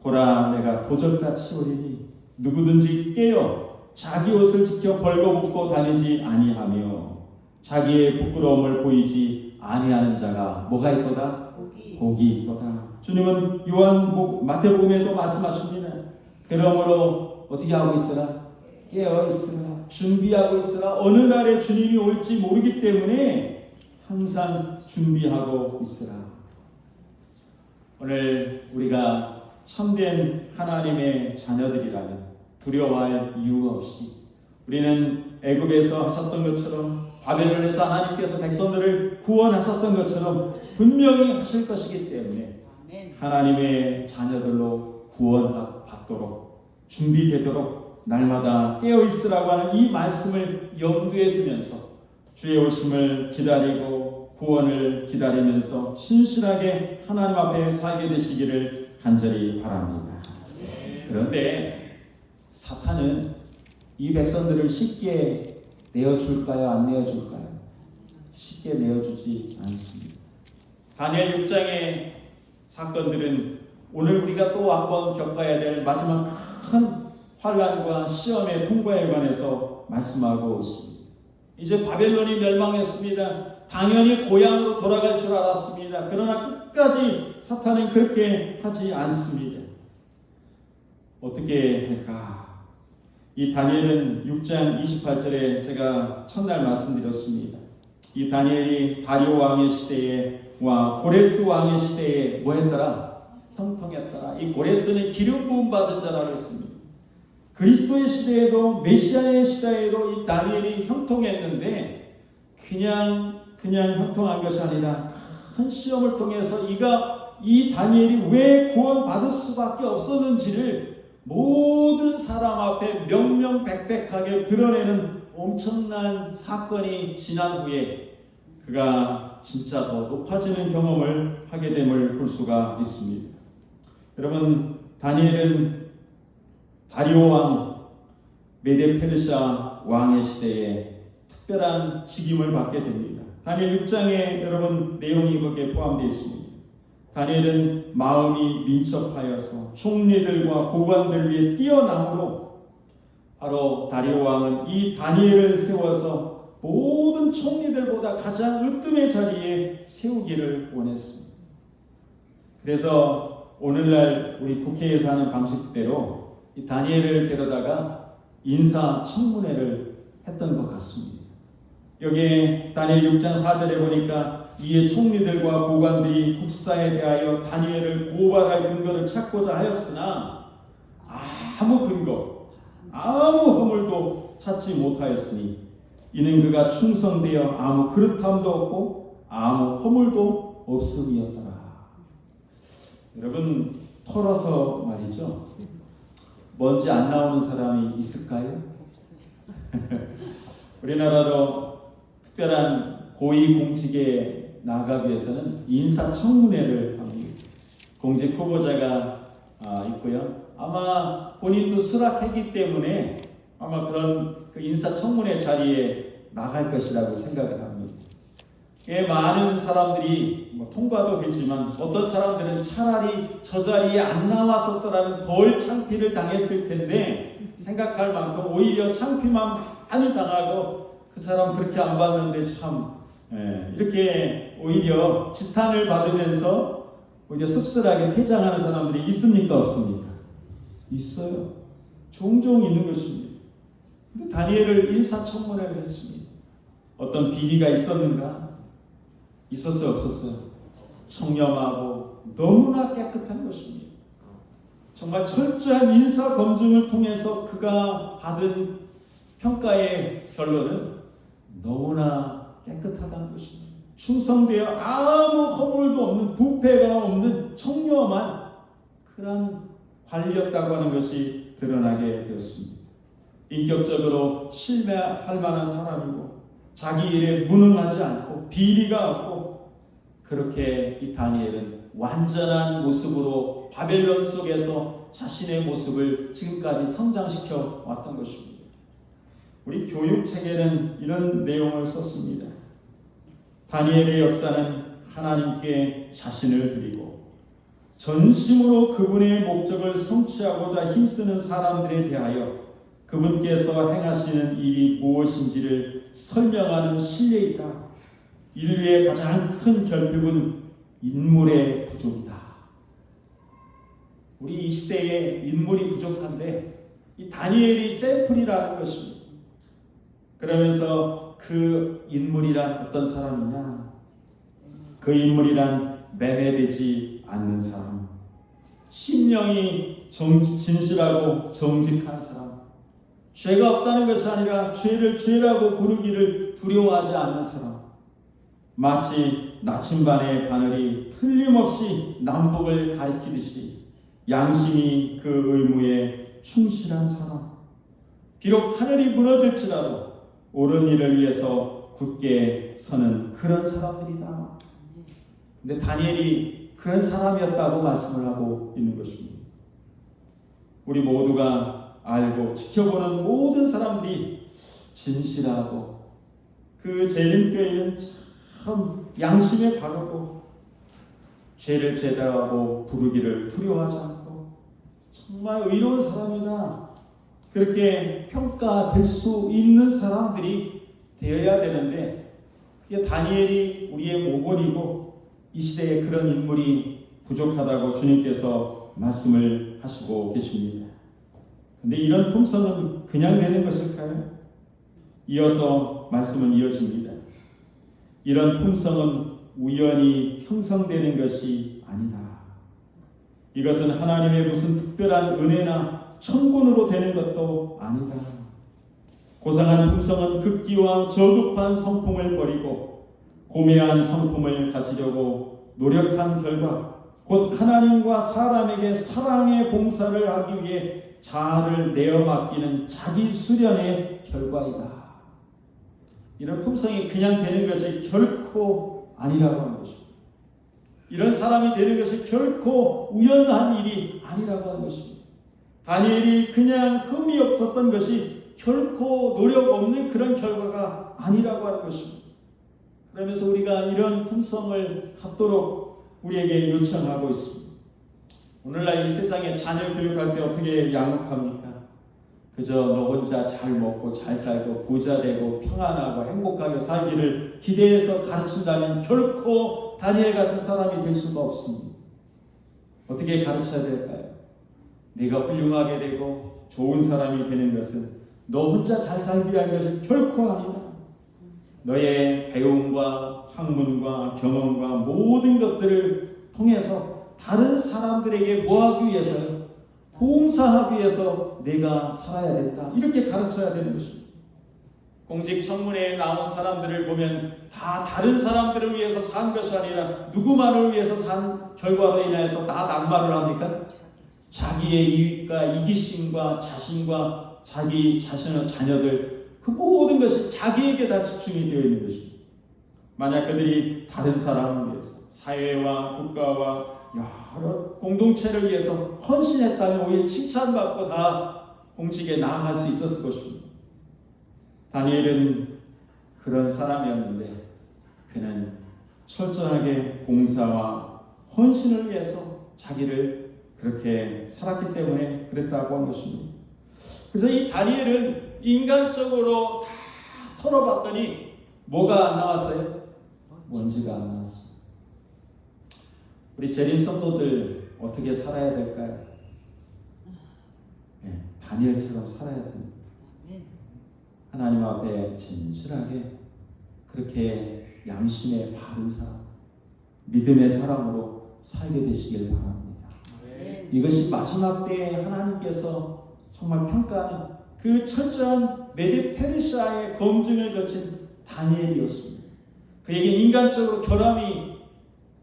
보라, 내가 도적같이 오리니 누구든지 깨어 자기 옷을 지켜 벌거벗고 다니지 아니하며 자기의 부끄러움을 보이지 아니하는 자가 뭐가 있도다? 복이 있도다. 주님은 마태복음에도 말씀하십니다. 그러므로 어떻게 하고 있으라? 깨어 있으라. 준비하고 있으라. 어느 날에 주님이 올지 모르기 때문에 항상 준비하고 있으라. 오늘 우리가 참된 하나님의 자녀들이라면 두려워할 이유가 없이 우리는 애굽에서 하셨던 것처럼 바벨론에서 하나님께서 백성들을 구원하셨던 것처럼 분명히 하실 것이기 때문에 하나님의 자녀들로 구원받도록 준비되도록 날마다 깨어있으라고 하는 이 말씀을 염두에 두면서 주의 오심을 기다리고 구원을 기다리면서 신실하게 하나님 앞에 살게 되시기를 간절히 바랍니다. 그런데 사탄은 이 백성들을 쉽게 내어줄까요? 안 내어줄까요? 쉽게 내어주지 않습니다. 다니엘 6장의 사건들은 오늘 우리가 또 한번 겪어야 될 마지막 큰 환난과 시험의 통과에 관해서 말씀하고 있습니다. 이제 바벨론이 멸망했습니다. 당연히 고향으로 돌아갈 줄 알았습니다. 그러나 끝까지 사탄은 그렇게 하지 않습니다. 어떻게 할까? 이 다니엘은 6장 28절에 제가 첫날 말씀드렸습니다. 이 다니엘이 다리오 왕의 시대와 고레스 왕의 시대에 뭐 했더라? 형통했더라. 이 고레스는 기름 부음 받은 자라고 했습니다. 그리스도의 시대에도 메시아의 시대에도 이 다니엘이 형통했는데 그냥 형통한 것이 아니라 큰 시험을 통해서 이 다니엘이 왜 구원받을 수밖에 없었는지를 모든 사람 앞에 명명백백하게 드러내는 엄청난 사건이 지난 후에 그가 진짜 더 높아지는 경험을 하게 됨을 볼 수가 있습니다. 여러분, 다니엘은 다리오 왕, 메데 페르시아 왕의 시대에 특별한 직임을 받게 됩니다. 다니엘 6장에 여러분 내용이 거기에 포함되어 있습니다. 다니엘은 마음이 민첩하여서 총리들과 고관들 위에 뛰어남으로 바로 다리오 왕은 이 다니엘을 세워서 모든 총리들보다 가장 으뜸의 자리에 세우기를 원했습니다. 그래서 오늘날 우리 국회에서 하는 방식대로 이 다니엘을 데려다가 인사청문회를 했던 것 같습니다. 여기에 다니엘 6장 4절에 보니까 이에 총리들과 고관들이 국사에 대하여 다니엘을 고발할 근거를 찾고자 하였으나 아무 근거, 아무 허물도 찾지 못하였으니 이는 그가 충성되어 아무 그릇함도 없고 아무 허물도 없음이었더라. 여러분, 털어서 말이죠. 먼지 안 나오는 사람이 있을까요? 우리나라도 특별한 고위공직에 나가기 위해서는 인사청문회를 합니다. 공직 후보자가 있고요. 아마 본인도 수락했기 때문에 아마 그런 그 인사청문회 자리에 나갈 것이라고 생각을 합니다. 많은 사람들이 통과도 됐지만 어떤 사람들은 차라리 저 자리에 안 나왔었더라면 덜 창피를 당했을 텐데 생각할 만큼 오히려 창피만 많이 당하고 그 사람 그렇게 안 봤는데 참 이렇게 오히려 지탄을 받으면서 오히려 씁쓸하게 퇴장하는 사람들이 있습니까? 없습니까? 있어요. 종종 있는 것입니다. 근데 다니엘을 인사청문회를 했습니다. 어떤 비리가 있었는가? 있었어요? 없었어요? 청렴하고 너무나 깨끗한 것입니다. 정말 철저한 인사 검증을 통해서 그가 받은 평가의 결론은 너무나 깨끗하다는 것입니다. 충성되어 아무 허물도 없는 부패가 없는 청렴한 그런 관리였다고 하는 것이 드러나게 되었습니다. 인격적으로 신뢰할 만한 사람이고 자기 일에 무능하지 않고 비리가 없고 그렇게 이 다니엘은 완전한 모습으로 바벨론 속에서 자신의 모습을 지금까지 성장시켜 왔던 것입니다. 우리 교육책에는 이런 내용을 썼습니다. 다니엘의 역사는 하나님께 자신을 드리고 전심으로 그분의 목적을 성취하고자 힘쓰는 사람들에 대하여 그분께서 행하시는 일이 무엇인지를 설명하는 신뢰이다. 인류의 가장 큰 결핍은 인물의 부족이다. 우리 이 시대에 인물이 부족한데 이 다니엘이 샘플이라는 것입니다. 그러면서 그 인물이란 어떤 사람이냐? 그 인물이란 매매되지 않는 사람, 심령이 진실하고 정직한 사람, 죄가 없다는 것이 아니라 죄를 죄라고 부르기를 두려워하지 않는 사람, 마치 나침반의 바늘이 틀림없이 남북을 가리키듯이 양심이 그 의무에 충실한 사람, 비록 하늘이 무너질지라도 옳은 일을 위해서 굳게 서는 그런 사람들이다. 근데 다니엘이 그런 사람이었다고 말씀을 하고 있는 것입니다. 우리 모두가 알고 지켜보는 모든 사람들이 진실하고 그 재림교회는 참 양심에 바르고 죄를 죄다하고 부르기를 두려워하지 않고 정말 의로운 사람이다. 그렇게 평가될 수 있는 사람들이 되어야 되는데 그게 다니엘이 우리의 모본이고 이 시대에 그런 인물이 부족하다고 주님께서 말씀을 하시고 계십니다. 그런데 이런 품성은 그냥 되는 것일까요? 이어서 말씀은 이어집니다. 이런 품성은 우연히 형성되는 것이 아니다. 이것은 하나님의 무슨 특별한 은혜나 천군으로 되는 것도 아니다. 고상한 품성은 극기와 저급한 성품을 버리고 고매한 성품을 가지려고 노력한 결과 곧 하나님과 사람에게 사랑의 봉사를 하기 위해 자아를 내어 맡기는 자기 수련의 결과이다. 이런 품성이 그냥 되는 것이 결코 아니라고 하는 것입니다. 이런 사람이 되는 것이 결코 우연한 일이 아니라고 하는 것입니다. 다니엘이 그냥 흠이 없었던 것이 결코 노력 없는 그런 결과가 아니라고 하는 것입니다. 그러면서 우리가 이런 품성을 갖도록 우리에게 요청하고 있습니다. 오늘날 이 세상에 자녀 교육할 때 어떻게 양육합니까? 그저 너 혼자 잘 먹고 잘 살고 부자 되고 평안하고 행복하게 살기를 기대해서 가르친다면 결코 다니엘 같은 사람이 될 수가 없습니다. 어떻게 가르쳐야 될까요? 네가 훌륭하게 되고 좋은 사람이 되는 것은 너 혼자 잘 살기 위한 것이 결코 아니다. 너의 배움과 학문과 경험과 모든 것들을 통해서 다른 사람들에게 뭐하기 위해서요? 봉사하기 위해서 내가 살아야 된다. 이렇게 가르쳐야 되는 것입니다. 공직 청문회에 나온 사람들을 보면 다 다른 사람들을 위해서 산 것이 아니라 누구만을 위해서 산 결과로 인해서 다 낙마를 합니까? 자기의 이익과 이기심과 자신과 자기 자신의 자녀들 그 모든 것이 자기에게 다 집중이 되어 있는 것입니다. 만약 그들이 다른 사람을 위해서 사회와 국가와 여러 공동체를 위해서 헌신했다면 오히려 칭찬받고 다 공직에 나아갈 수 있었을 것입니다. 다니엘은 그런 사람이었는데 그는 철저하게 봉사와 헌신을 위해서 자기를 그렇게 살았기 때문에 그랬다고 한 것입니다. 그래서 이 다니엘은 인간적으로 다 털어봤더니 뭐가 안 나왔어요? 먼지가 안 나왔어요. 우리 재림 성도들 어떻게 살아야 될까요? 네, 다니엘처럼 살아야 됩니다. 하나님 앞에 진실하게 그렇게 양심의 바른 사람, 믿음의 사람으로 살게 되시길 바랍니다. 이것이 마지막 때에 하나님께서 정말 평가하는 그 철저한 메데 페르시아의 검증을 거친 다니엘이었습니다. 그에게 인간적으로 결함이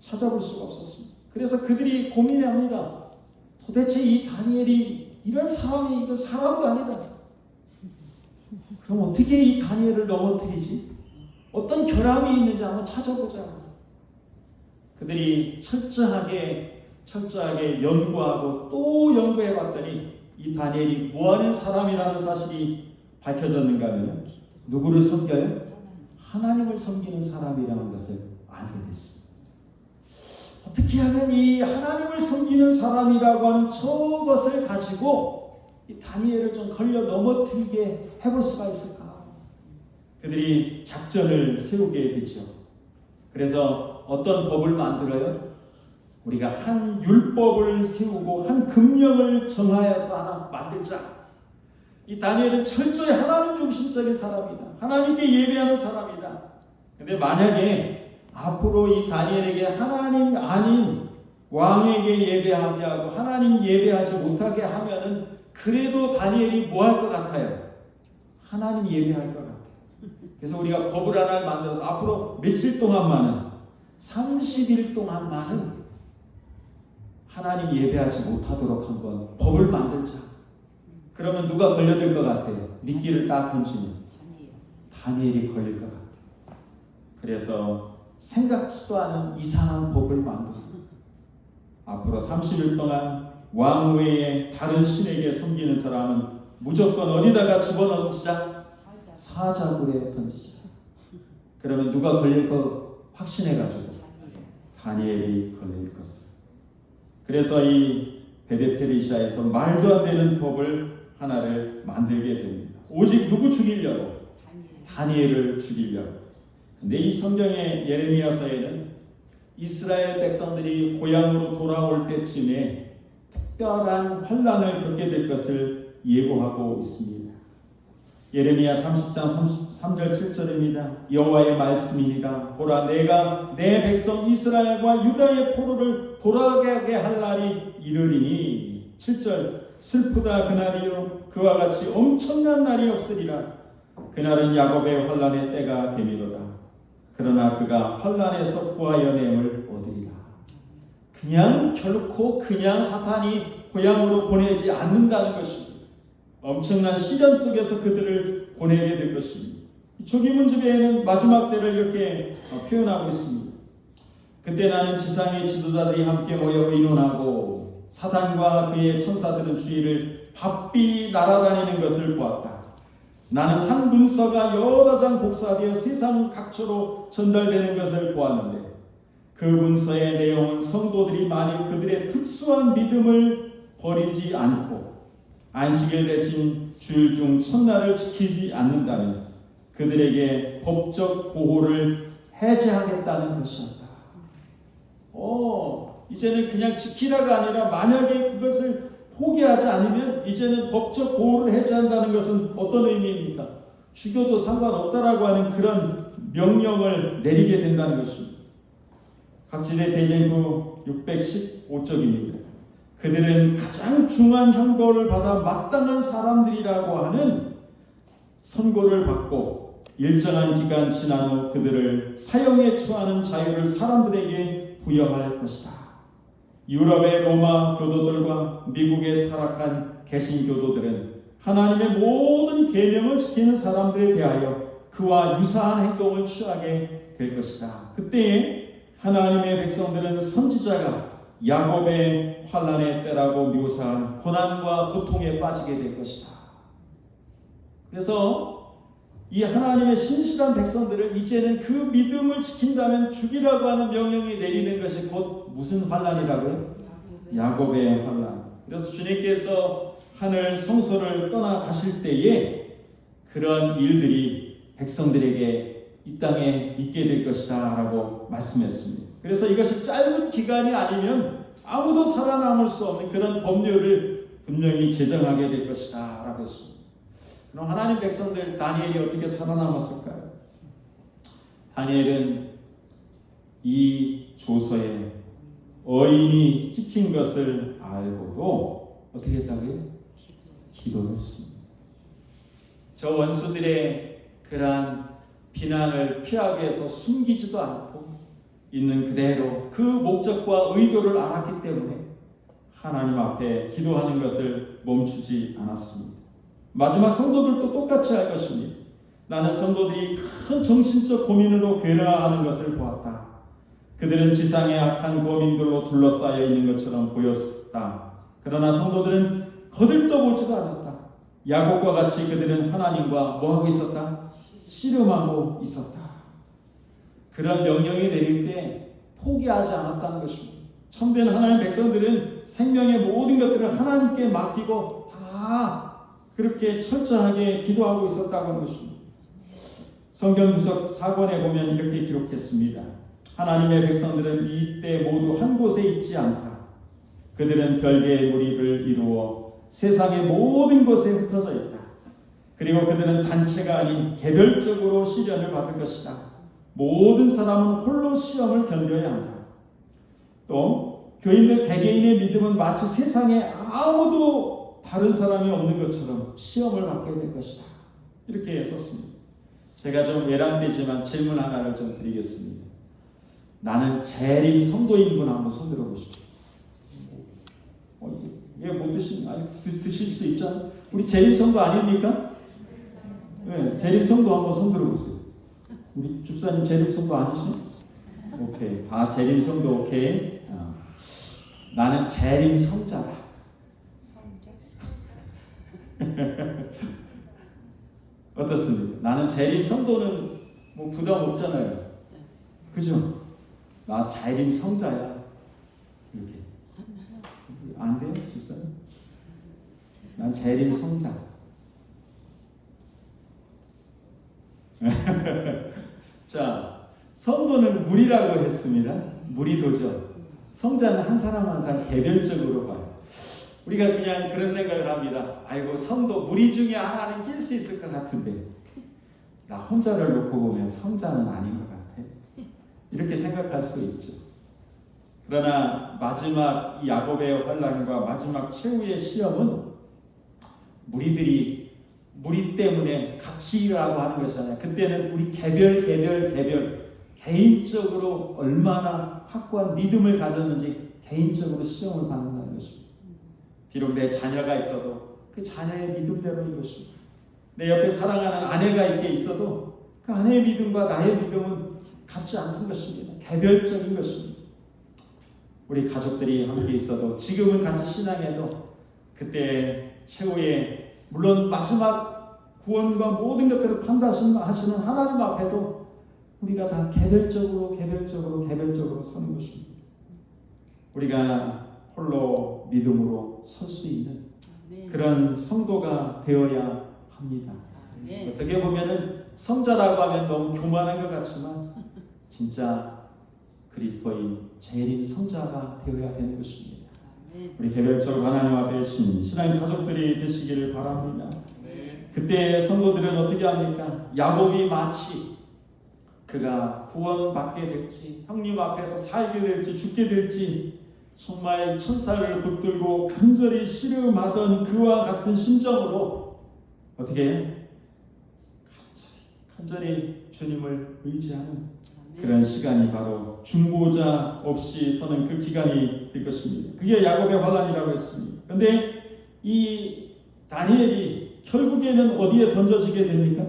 찾아볼 수가 없었습니다. 그래서 그들이 고민합니다. 도대체 이 다니엘이 이런 사람이 이거 사람도 아니다. 그럼 어떻게 이 다니엘을 넘어뜨리지? 어떤 결함이 있는지 한번 찾아보자. 그들이 철저하게 연구하고 또 연구해봤더니 이 다니엘이 뭐하는 사람이라는 사실이 밝혀졌는가 하면 누구를 섬겨요? 하나님을 섬기는 사람이라는 것을 알게 됐습니다. 어떻게 하면 이 하나님을 섬기는 사람이라고 하는 저것을 가지고 이 다니엘을 좀 걸려 넘어뜨리게 해볼 수가 있을까? 그들이 작전을 세우게 되죠. 그래서 어떤 법을 만들어요? 우리가 한 율법을 세우고 한 금령을 정하여서 하나 만들자. 이 다니엘은 철저히 하나님 중심적인 사람이다. 하나님께 예배하는 사람이다. 근데 만약에 앞으로 이 다니엘에게 하나님 아닌 왕에게 예배하게 하고 하나님 예배하지 못하게 하면은 그래도 다니엘이 뭐 할 것 같아요? 하나님 예배할 것 같아요. 그래서 우리가 법을 하나 만들어서 앞으로 며칠 동안만은 30일 동안만은 하나님 예배하지 못하도록 한번 법을 만들자. 그러면 누가 걸려들 것 같아요? 미끼를 딱 던지면 다니엘이 걸릴 것 같아요. 그래서 생각지도 않은 이상한 법을 만들고 앞으로 30일 동안 왕 외에 다른 신에게 섬기는 사람은 무조건 어디다가 집어넣자? 사자굴에 던지자. 그러면 누가 걸릴 거 확신해가지고 다니엘이 걸릴 것을. 그래서 이 베데페리샤에서 말도 안 되는 법을 하나를 만들게 됩니다. 오직 누구 죽이려고? 다니엘을 죽이려고. 근데 이 성경의 예레미야서에는 이스라엘 백성들이 고향으로 돌아올 때쯤에 특별한 환난을 겪게 될 것을 예고하고 있습니다. 예레미야 30장 33절 7절입니다. 여호와의 말씀이니라. 보라, 내가 내 백성 이스라엘과 유다의 포로를 돌아가게 할 날이 이르리니. 7절, 슬프다 그날이요 그와 같이 엄청난 날이 없으리라. 그날은 야곱의 환난의 때가 되미로다. 그러나 그가 환난에서 구하여 내음을 얻으리라. 결코 그냥 사탄이 고향으로 보내지 않는다는 것입니다. 엄청난 시련 속에서 그들을 보내게 될 것입니다. 초기문집에는 마지막 때를 이렇게 표현하고 있습니다. 그때 나는 지상의 지도자들이 함께 모여 의논하고 사탄과 그의 천사들은 주위를 바삐 날아다니는 것을 보았다. 나는 한 문서가 여러 장 복사되어 세상 각처로 전달되는 것을 보았는데 그 문서의 내용은 성도들이 만일 그들의 특수한 믿음을 버리지 않고 안식일 대신 주일 중 첫날을 지키지 않는다면 그들에게 법적 보호를 해제하겠다는 것이었다. 이제는 그냥 지키라가 아니라 만약에 그것을 포기하지 않으면 이제는 법적 보호를 해제한다는 것은 어떤 의미입니까? 죽여도 상관없다라고 하는 그런 명령을 내리게 된다는 것입니다. 각지대 대쟁투 615쪽입니다. 그들은 가장 중한 형벌을 받아 마땅한 사람들이라고 하는 선고를 받고 일정한 기간 지난 후 그들을 사형에 처하는 자유를 사람들에게 부여할 것이다. 유럽의 로마 교도들과 미국의 타락한 개신교도들은 하나님의 모든 계명을 지키는 사람들에 대하여 그와 유사한 행동을 취하게 될 것이다. 그때에 하나님의 백성들은 선지자가 야곱의 환난의 때라고 묘사한 고난과 고통에 빠지게 될 것이다. 그래서 이 하나님의 신실한 백성들을 이제는 그 믿음을 지킨다면 죽이라고 하는 명령이 내리는 것이 곧 무슨 환난이라고요? 야곱의 환난. 그래서 주님께서 하늘 성소를 떠나가실 때에 그런 일들이 백성들에게 이 땅에 있게 될 것이다 라고 말씀했습니다. 그래서 이것이 짧은 기간이 아니면 아무도 살아남을 수 없는 그런 법률을 분명히 제정하게 될 것이다 라고 했습니다. 그럼 하나님 백성들 다니엘이 어떻게 살아남았을까요? 다니엘은 이 조서에 어인이 찍힌 것을 알고도 어떻게 했다고요? 기도했습니다. 저 원수들의 그러한 비난을 피하기 위해서 숨기지도 않고 있는 그대로 그 목적과 의도를 알았기 때문에 하나님 앞에 기도하는 것을 멈추지 않았습니다. 마지막 성도들도 똑같이 할 것입니다. 나는 성도들이 큰 정신적 고민으로 괴로워하는 것을 보았다. 그들은 지상의 악한 고민들로 둘러싸여 있는 것처럼 보였다. 그러나 성도들은 거들떠보지도 않았다. 야곱과 같이 그들은 하나님과 뭐하고 있었다? 씨름하고 있었다. 그런 명령이 내릴 때 포기하지 않았다는 것입니다. 참된 하나님의 백성들은 생명의 모든 것들을 하나님께 맡기고 다 그렇게 철저하게 기도하고 있었다고 하는 것입니다. 성경 주석 4권에 보면 이렇게 기록했습니다. 하나님의 백성들은 이때 모두 한 곳에 있지 않다. 그들은 별개의 무리를 이루어 세상의 모든 곳에 흩어져 있다. 그리고 그들은 단체가 아닌 개별적으로 시련을 받을 것이다. 모든 사람은 홀로 시험을 견뎌야 한다. 또 교인들 개개인의 믿음은 마치 세상에 아무도 다른 사람이 없는 것처럼 시험을 받게 될 것이다. 이렇게 썼습니다. 제가 좀 외람되지만 질문 하나를 좀 드리겠습니다. 나는 재림 성도인 분 한번 손 들어보십시오. 왜 못 드실 수 있잖아요. 우리 재림 성도 아닙니까? 네, 재림 성도 한번 손 들어보세요. 우리 집사님 재림 성도 아니시네? 오케이, 다 재림 성도 오케이. 나는 재림 성자다. 어떻습니까? 나는 재림 성도는 뭐 부담 없잖아요. 그죠? 나 재림 성자야. 이렇게. 안 돼요? 집사님? 난 재림 성자. 자, 성도는 무리라고 했습니다. 무리도죠. 성자는 한 사람 한 사람 개별적으로 봐요. 우리가 그냥 그런 생각을 합니다. 아이고, 성도 무리 중에 하나는 낄 수 있을 것 같은데 나 혼자를 놓고 보면 성자는 아닌 것 같아. 이렇게 생각할 수 있죠. 그러나 마지막 이 야곱의 환난과 마지막 최후의 시험은 무리들이 무리 때문에 같이 일하고 하는 것이잖아요. 그때는 우리 개별 개인적으로 얼마나 확고한 믿음을 가졌는지 개인적으로 시험을 받는다는 것입니다. 비록 내 자녀가 있어도 그 자녀의 믿음대로인 것입니다. 내 옆에 사랑하는 아내가 있게 있어도 그 아내의 믿음과 나의 믿음은 같지 않은 것입니다. 개별적인 것입니다. 우리 가족들이 함께 있어도 지금은 같이 신앙해도 그때 최후의 물론 마지막 구원과 모든 것들을 판단하시는 하나님 앞에도 우리가 다 개별적으로 서는 것입니다. 우리가 홀로 믿음으로 설 수 있는 그런 성도가 되어야 합니다. 어떻게 보면은 성자라고 하면 너무 교만한 것 같지만 진짜 그리스도인 재림 성자가 되어야 되는 것입니다. 우리 개별적으로 하나님 앞에 신앙의 가족들이 되시기를 바랍니다. 그때 성도들은 어떻게 합니까? 야곱이 마치 그가 구원받게 될지 형님 앞에서 살게 될지 죽게 될지 정말 천사를 붙들고 간절히 씨름하던 그와 같은 심정으로 어떻게 해요? 간절히 주님을 의지하는 그런 시간이 바로 중보자 없이 서는 그 기간이 될 것입니다. 그게 야곱의 환난이라고 했습니다. 그런데 이 다니엘이 결국에는 어디에 던져지게 됩니까?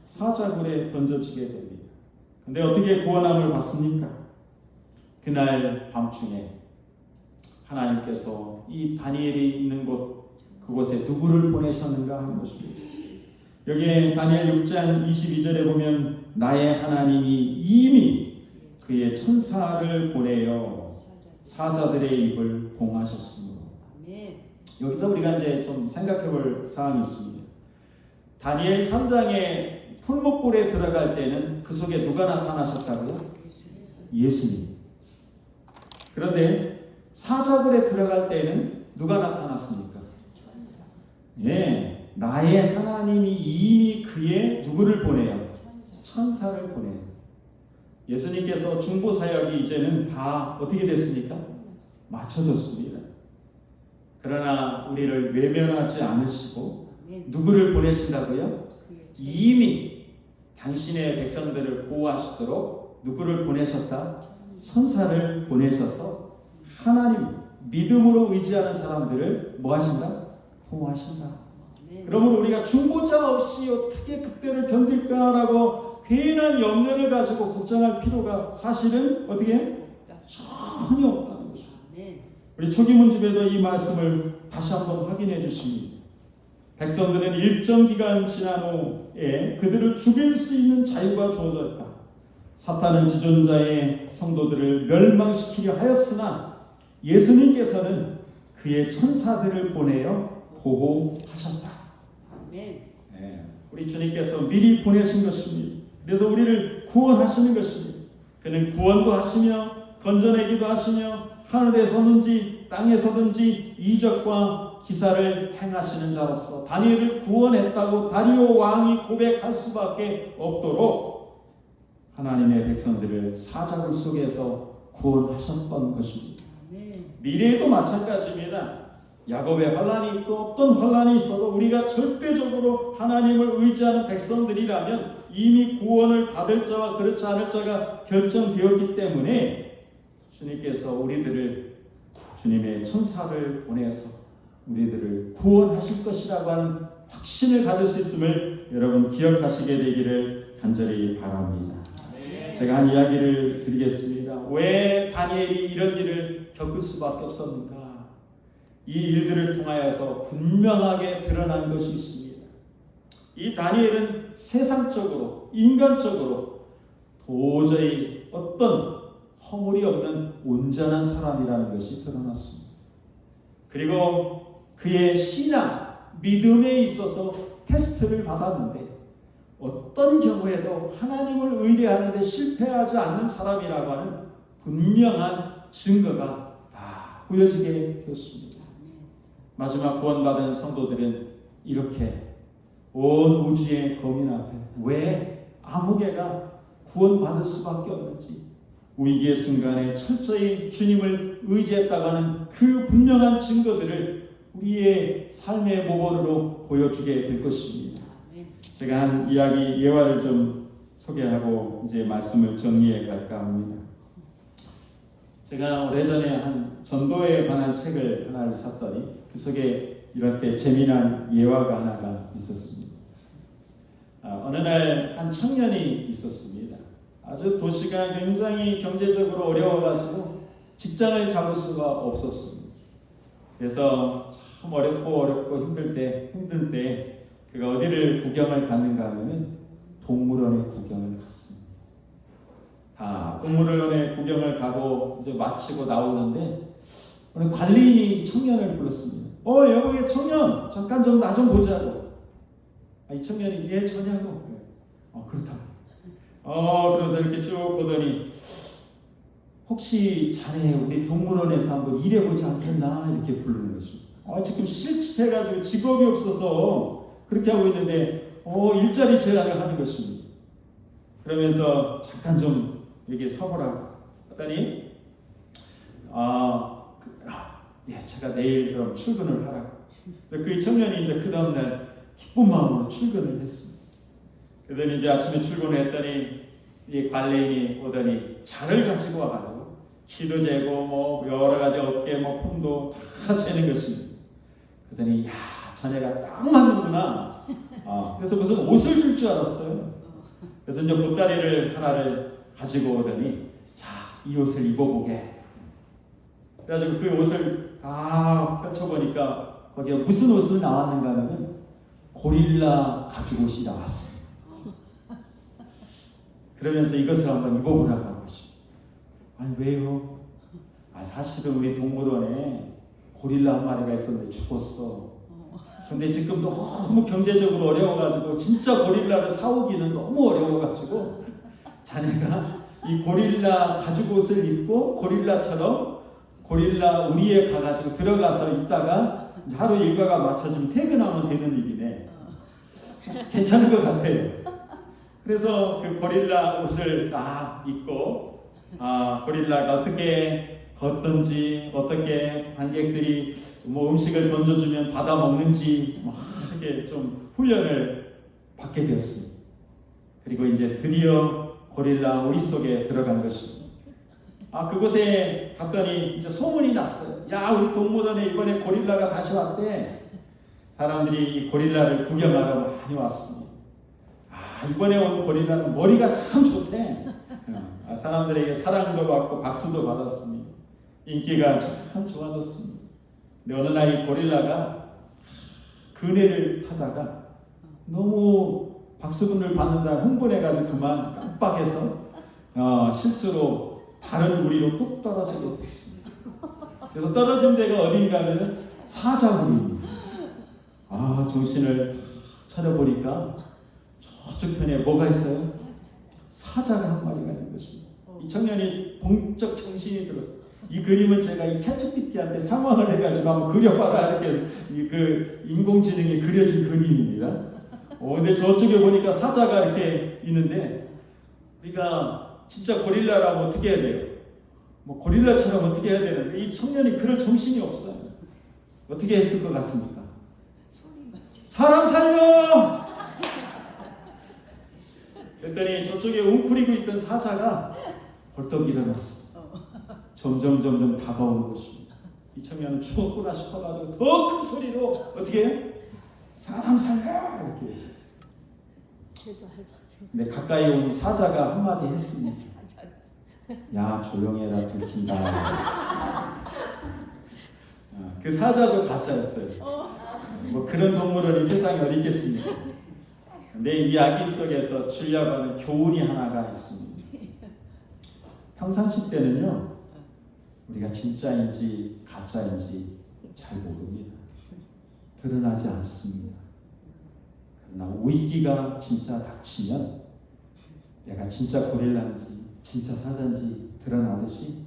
사자굴에 던져지게 됩니다. 그런데 어떻게 구원함을 받습니까? 그날 밤중에 하나님께서 이 다니엘이 있는 그곳에 누구를 보내셨는가 하는 것입니다. 여기에 다니엘 6장 22절에 보면 나의 하나님이 이미 그의 천사를 보내어 사자들의 입을 봉하셨으므로. 여기서 우리가 이제 좀 생각해 볼 사항이 있습니다. 다니엘 3장에 풀목불에 들어갈 때는 그 속에 누가 나타나셨다고요? 예수님. 그런데 사자굴에 들어갈 때는 누가 나타났습니까? 예, 나의 하나님이 이미 그의 누구를 보내요? 천사를 보내요. 예수님께서 중보 사역이 이제는 다 어떻게 됐습니까? 맞춰졌습니다. 그러나 우리를 외면하지 않으시고 누구를 보내신다고요? 이미 당신의 백성들을 보호하시도록 누구를 보내셨다? 천사를 보내셔서 하나님 믿음으로 의지하는 사람들을 뭐 하신다? 보호하신다. 그러면 우리가 중보자 없이 어떻게 그때를 견딜까라고 괜한 염려를 가지고 걱정할 필요가 사실은 어떻게 전혀 없다는 것입니다. 우리 초기문집에도 이 말씀을 다시 한번 확인해 주십니다. 백성들은 일정 기간 지난 후에 그들을 죽일 수 있는 자유가 주어졌다. 사탄은 지존자의 성도들을 멸망시키려 하였으나 예수님께서는 그의 천사들을 보내어 보호하셨다. 아멘. 네, 우리 주님께서 미리 보내신 것입니다. 그래서 우리를 구원하시는 것입니다. 그는 구원도 하시며 건져내기도 하시며 하늘에 서든지 땅에 서든지 이적과 기사를 행하시는 자로서 다니엘을 구원했다고 다리오 왕이 고백할 수밖에 없도록 하나님의 백성들을 사자굴 속에서 구원하셨던 것입니다. 아멘. 미래에도 마찬가지입니다. 야곱의 환란이 있고 어떤 환란이 있어도 우리가 절대적으로 하나님을 의지하는 백성들이라면 이미 구원을 받을 자와 그렇지 않을 자가 결정되었기 때문에 주님께서 우리들을 주님의 천사를 보내서 우리들을 구원하실 것이라고 하는 확신을 가질 수 있음을 여러분 기억하시게 되기를 간절히 바랍니다. 제가 한 이야기를 드리겠습니다. 왜 다니엘이 이런 일을 겪을 수밖에 없었는가? 이 일들을 통하여서 분명하게 드러난 것이 있습니다. 이 다니엘은 세상적으로, 인간적으로 도저히 어떤 허물이 없는 온전한 사람이라는 것이 드러났습니다. 그리고 그의 신앙, 믿음에 있어서 테스트를 받았는데 어떤 경우에도 하나님을 의뢰하는 데 실패하지 않는 사람이라고 하는 분명한 증거가 다 보여지게 되었습니다. 마지막 구원받은 성도들은 이렇게 온 우주의 거민 앞에 왜 아무개가 구원받을 수밖에 없는지 위기의 순간에 철저히 주님을 의지했다고 하는 그 분명한 증거들을 우리의 삶의 모범으로 보여주게 될 것입니다. 제가 한 이야기 예화를 좀 소개하고 이제 말씀을 정리해 갈까 합니다. 제가 오래전에 한 전도에 관한 책을 하나를 샀더니 그 속에 이렇게 재미난 예화가 하나가 있었습니다. 어느 날 한 청년이 있었습니다. 아주 도시가 굉장히 경제적으로 어려워가지고 직장을 잡을 수가 없었습니다. 그래서 참 어렵고 힘들 때 그가 어디를 구경을 갔는가 하면은 동물원에 구경을 갔습니다. 동물원에 구경을 가고 이제 마치고 나오는데 오늘 관리인이 청년을 불렀습니다. 여기 청년 잠깐 좀 나 좀 보자고. 이 청년이 예 전혀고. 그렇다. 그래서 이렇게 쭉 보더니 혹시 자네 우리 동물원에서 한번 일해보지 않겠나 이렇게 부르는 것입니다. 지금 실직해가지고 직업이 없어서 그렇게 하고 있는데 일자리 제안을 하는 것입니다. 그러면서 잠깐 좀 여기 서보라고 하더니 예, 제가 내일 그럼 출근을 하라고. 그 청년이 이제 그 다음날 기쁜 마음으로 출근을 했습니다. 그러더니 이제 아침에 출근했더니 이 관리인이 오더니 잔을 가지고 와가지고 키도 재고 뭐 여러 가지 어깨 뭐 품도 다 재는 것입니다. 그러더니 야 자네가 딱 맞는구나. 그래서 무슨 옷을 줄 줄 알았어요. 그래서 이제 보따리를 하나를 가지고 오더니 자 이 옷을 입어보게. 그래가지고 그 옷을 다 펼쳐보니까 거기에 무슨 옷이 나왔는가 하면 고릴라 가죽 옷이 나왔어요. 그러면서 이것을 한번 입어보라고 한 것입니다. 아니 왜요? 사실은 우리 동물원에 고릴라 한 마리가 있었는데 죽었어. 근데 지금 너무 경제적으로 어려워가지고 진짜 고릴라를 사오기는 너무 어려워가지고 자네가 이 고릴라 가죽 옷을 입고 고릴라처럼 고릴라 우리에 가가지고 들어가서 있다가 하루 일과가 맞춰지면 퇴근하면 되는 일이네. 괜찮은 것 같아요. 그래서 그 고릴라 옷을 딱 입고 고릴라가 어떻게 걷든지 어떻게 관객들이 뭐 음식을 던져주면 받아 먹는지 이렇게 좀 훈련을 받게 되었습니다. 그리고 이제 드디어 고릴라 우리 속에 들어간 것입니다. 그곳에 갔더니 이제 소문이 났어요. 야 우리 동물원에 이번에 고릴라가 다시 왔대. 사람들이 이 고릴라를 구경하러 많이 왔습니다. 이번에 온 고릴라는 머리가 참 좋대. 사람들에게 사랑도 받고 박수도 받았습니다. 인기가 참 좋아졌습니다. 근데 어느 날 이 고릴라가 그네를 타다가 너무 박수분을 받는다 흥분해가지고 그만 깜빡해서 실수로 다른 우리로 뚝 떨어지게 됐습니다. 그래서 떨어진 데가 어딘가 하면 사자굴입니다. 정신을 차려보니까 저쪽 편에 뭐가 있어요? 사자가 한 마리가 있는 것입니다. 이 청년이 본적 정신이 들었어요. 이 그림은 제가 이 챗GPT한테 상황을 해가지고 한번 그려봐라 이렇게 그 인공지능이 그려준 그림입니다. 근데 저쪽에 보니까 사자가 이렇게 있는데 우리가 진짜 고릴라라면 어떻게 해야 돼요? 뭐 고릴라처럼 어떻게 해야 되는데 이 청년이 그럴 정신이 없어요. 어떻게 했을 것 같습니까? 사람 살려! 그랬더니 저쪽에 웅크리고 있던 사자가 벌떡 일어났어. 점점 다가오는 것입니다. 이 청년은 죽었구나 싶어가지고 더 큰 소리로 어떻게 해요? 사람 살려! 이렇게 외쳤어요. 근데 가까이 온 사자가 한마디 했습니다. 야 조용해라 들킨다. 그 사자도 가짜였어요. 뭐 그런 동물은 이 세상에 어디 있겠습니까? 근데 이 이야기 속에서 주려고 하는 교훈이 하나가 있습니다. 평상시 때는요 우리가 진짜인지 가짜인지 잘 모릅니다. 드러나지 않습니다. 그러나 위기가 진짜 닥치면 내가 진짜 고릴라인지 진짜 사자인지 드러나듯이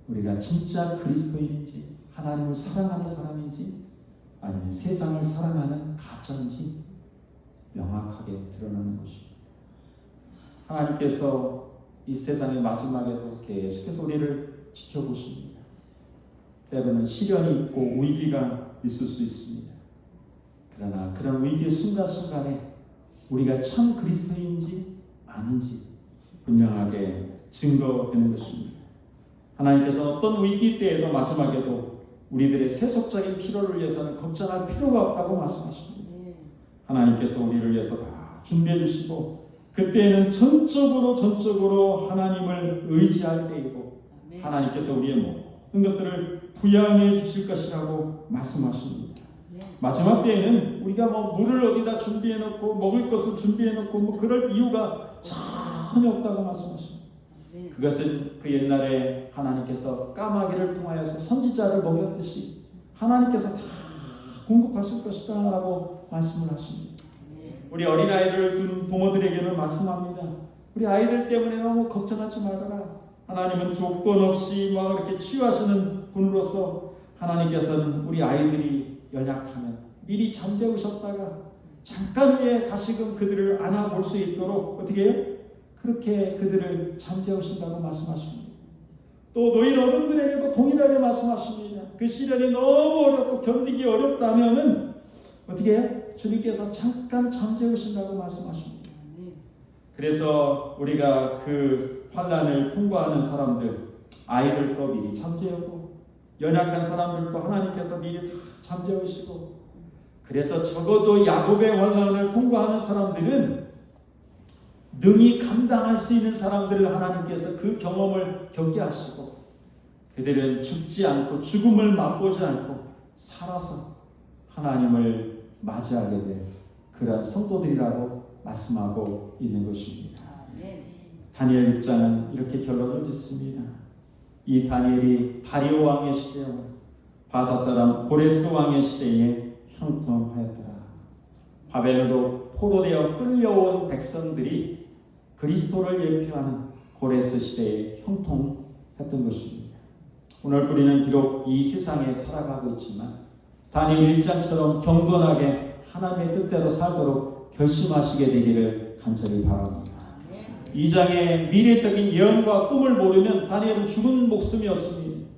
우리가 진짜 그리스도인인지 하나님을 사랑하는 사람인지 아니면 세상을 사랑하는 가짜인지 명확하게 드러나는 것입니다. 하나님께서 이 세상의 마지막에도 계속해서 우리를 지켜보십니다. 때로는 시련이 있고 위기가 있을 수 있습니다. 그러나 그런 위기의 순간순간에 우리가 참 그리스도인지 아닌지 분명하게 증거되는 것입니다. 하나님께서 어떤 위기 때에도 마지막에도 우리들의 세속적인 필요를 위해서는 걱정할 필요가 없다고 말씀하십니다. 하나님께서 우리를 위해서 다 준비해 주시고 그때에는 전적으로 하나님을 의지할 때이고 하나님께서 우리의 모든 것들을 부양해 주실 것이라고 말씀하십니다. 마지막 때에는 우리가 뭐 물을 어디다 준비해 놓고 먹을 것을 준비해 놓고 뭐 그럴 이유가 전혀 없다고 말씀하십니다. 그것은 그 옛날에 하나님께서 까마귀를 통하여서 선지자를 먹였듯이 하나님께서 다 공급하실 것이다 라고 말씀을 하십니다. 우리 어린아이를 둔 부모들에게는 말씀합니다. 우리 아이들 때문에 너무 걱정하지 말아라. 하나님은 조건 없이 막 이렇게 치유하시는 분으로서 하나님께서는 우리 아이들이 연약하면 미리 잠재우셨다가 잠깐 후에 다시금 그들을 안아볼 수 있도록 어떻게 해요? 그렇게 그들을 잠재우신다고 말씀하십니다. 또 노인 어른들에게도 동일하게 말씀하십니다. 그 시련이 너무 어렵고 견디기 어렵다면은 어떻게 해요? 주님께서 잠깐 잠재우신다고 말씀하십니다. 그래서 우리가 그 환난을 통과하는 사람들, 아이들도 미리 잠재우고 연약한 사람들도 하나님께서 미리 잠재우시고 그래서 적어도 야곱의 환난을 통과하는 사람들은 능히 감당할 수 있는 사람들을 하나님께서 그 경험을 겪게 하시고 그들은 죽지 않고 죽음을 맛보지 않고 살아서 하나님을 맞이하게 된 그런 성도들이라고 말씀하고 있는 것입니다. 다니엘 6장은 이렇게 결론을 짓습니다. 이 다니엘이 다리오 왕의 시대와 바사 사람 고레스 왕의 시대에 형통하였더라. 바벨론으로 포로되어 끌려온 백성들이 그리스도를 예표하는 고레스 시대에 형통했던 것입니다. 오늘 우리는 비록 이 세상에 살아가고 있지만 다니엘 1장처럼 경건하게 하나님의 뜻대로 살도록 결심하시게 되기를 간절히 바랍니다. 2장의 미래적인 예언과 꿈을 모르면 다니엘은 죽은 목숨이었습니다.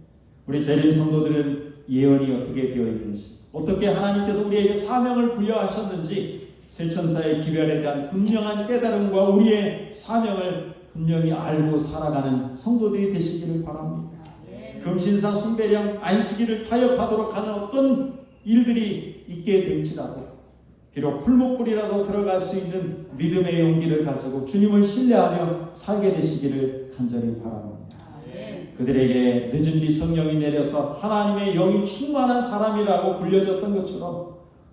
우리 재림 성도들은 예언이 어떻게 되어 있는지, 어떻게 하나님께서 우리에게 사명을 부여하셨는지 세천사의 기별에 대한 분명한 깨달음과 우리의 사명을 분명히 알고 살아가는 성도들이 되시기를 바랍니다. 금신사 숭배령 안식일을 타협하도록 하는 어떤 일들이 있게 될지라도 비록 풀목불이라도 들어갈 수 있는 믿음의 용기를 가지고 주님을 신뢰하며 살게 되시기를 간절히 바랍니다. 그들에게 늦은 뒤 성령이 내려서 하나님의 영이 충만한 사람이라고 불려졌던 것처럼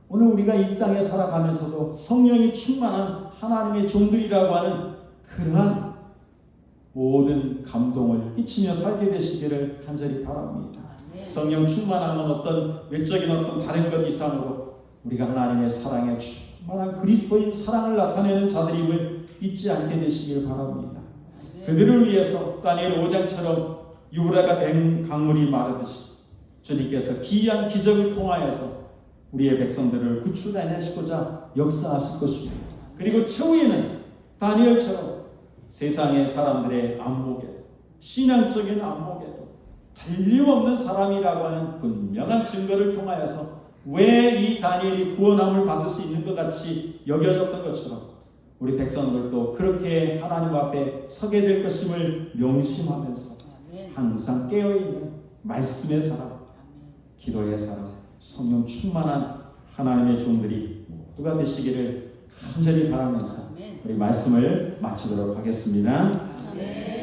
오늘 우리가 이 땅에 살아가면서도 성령이 충만한 하나님의 종들이라고 하는 그러한 모든 감동을 끼치며 살게 되시기를 간절히 바랍니다. 아멘. 성령 충만한 어떤 외적인 어떤 다른 것 이상으로 우리가 하나님의 사랑에 충만한 그리스도인 사랑을 나타내는 자들임을 잊지 않게 되시길 바랍니다. 그들을 위해서 다니엘 5장처럼 유브라가 된 강물이 마르듯이 주님께서 기이한 기적을 통하여서 우리의 백성들을 구출해내시고자 역사하실 것입니다. 그리고 최후에는 다니엘처럼 세상의 사람들의 안목에도 신앙적인 안목에도 틀림없는 사람이라고 하는 분명한 증거를 통하여서 왜 이 다니엘이 구원함을 받을 수 있는 것 같이 여겨졌던 것처럼 우리 백성들도 그렇게 하나님 앞에 서게 될 것임을 명심하면서 아멘. 항상 깨어있는 말씀의 사람, 기도의 사람, 성령 충만한 하나님의 종들이 모두가 되시기를 간절히 바라면서 아멘. 우리 말씀을 마치도록 하겠습니다. 아멘.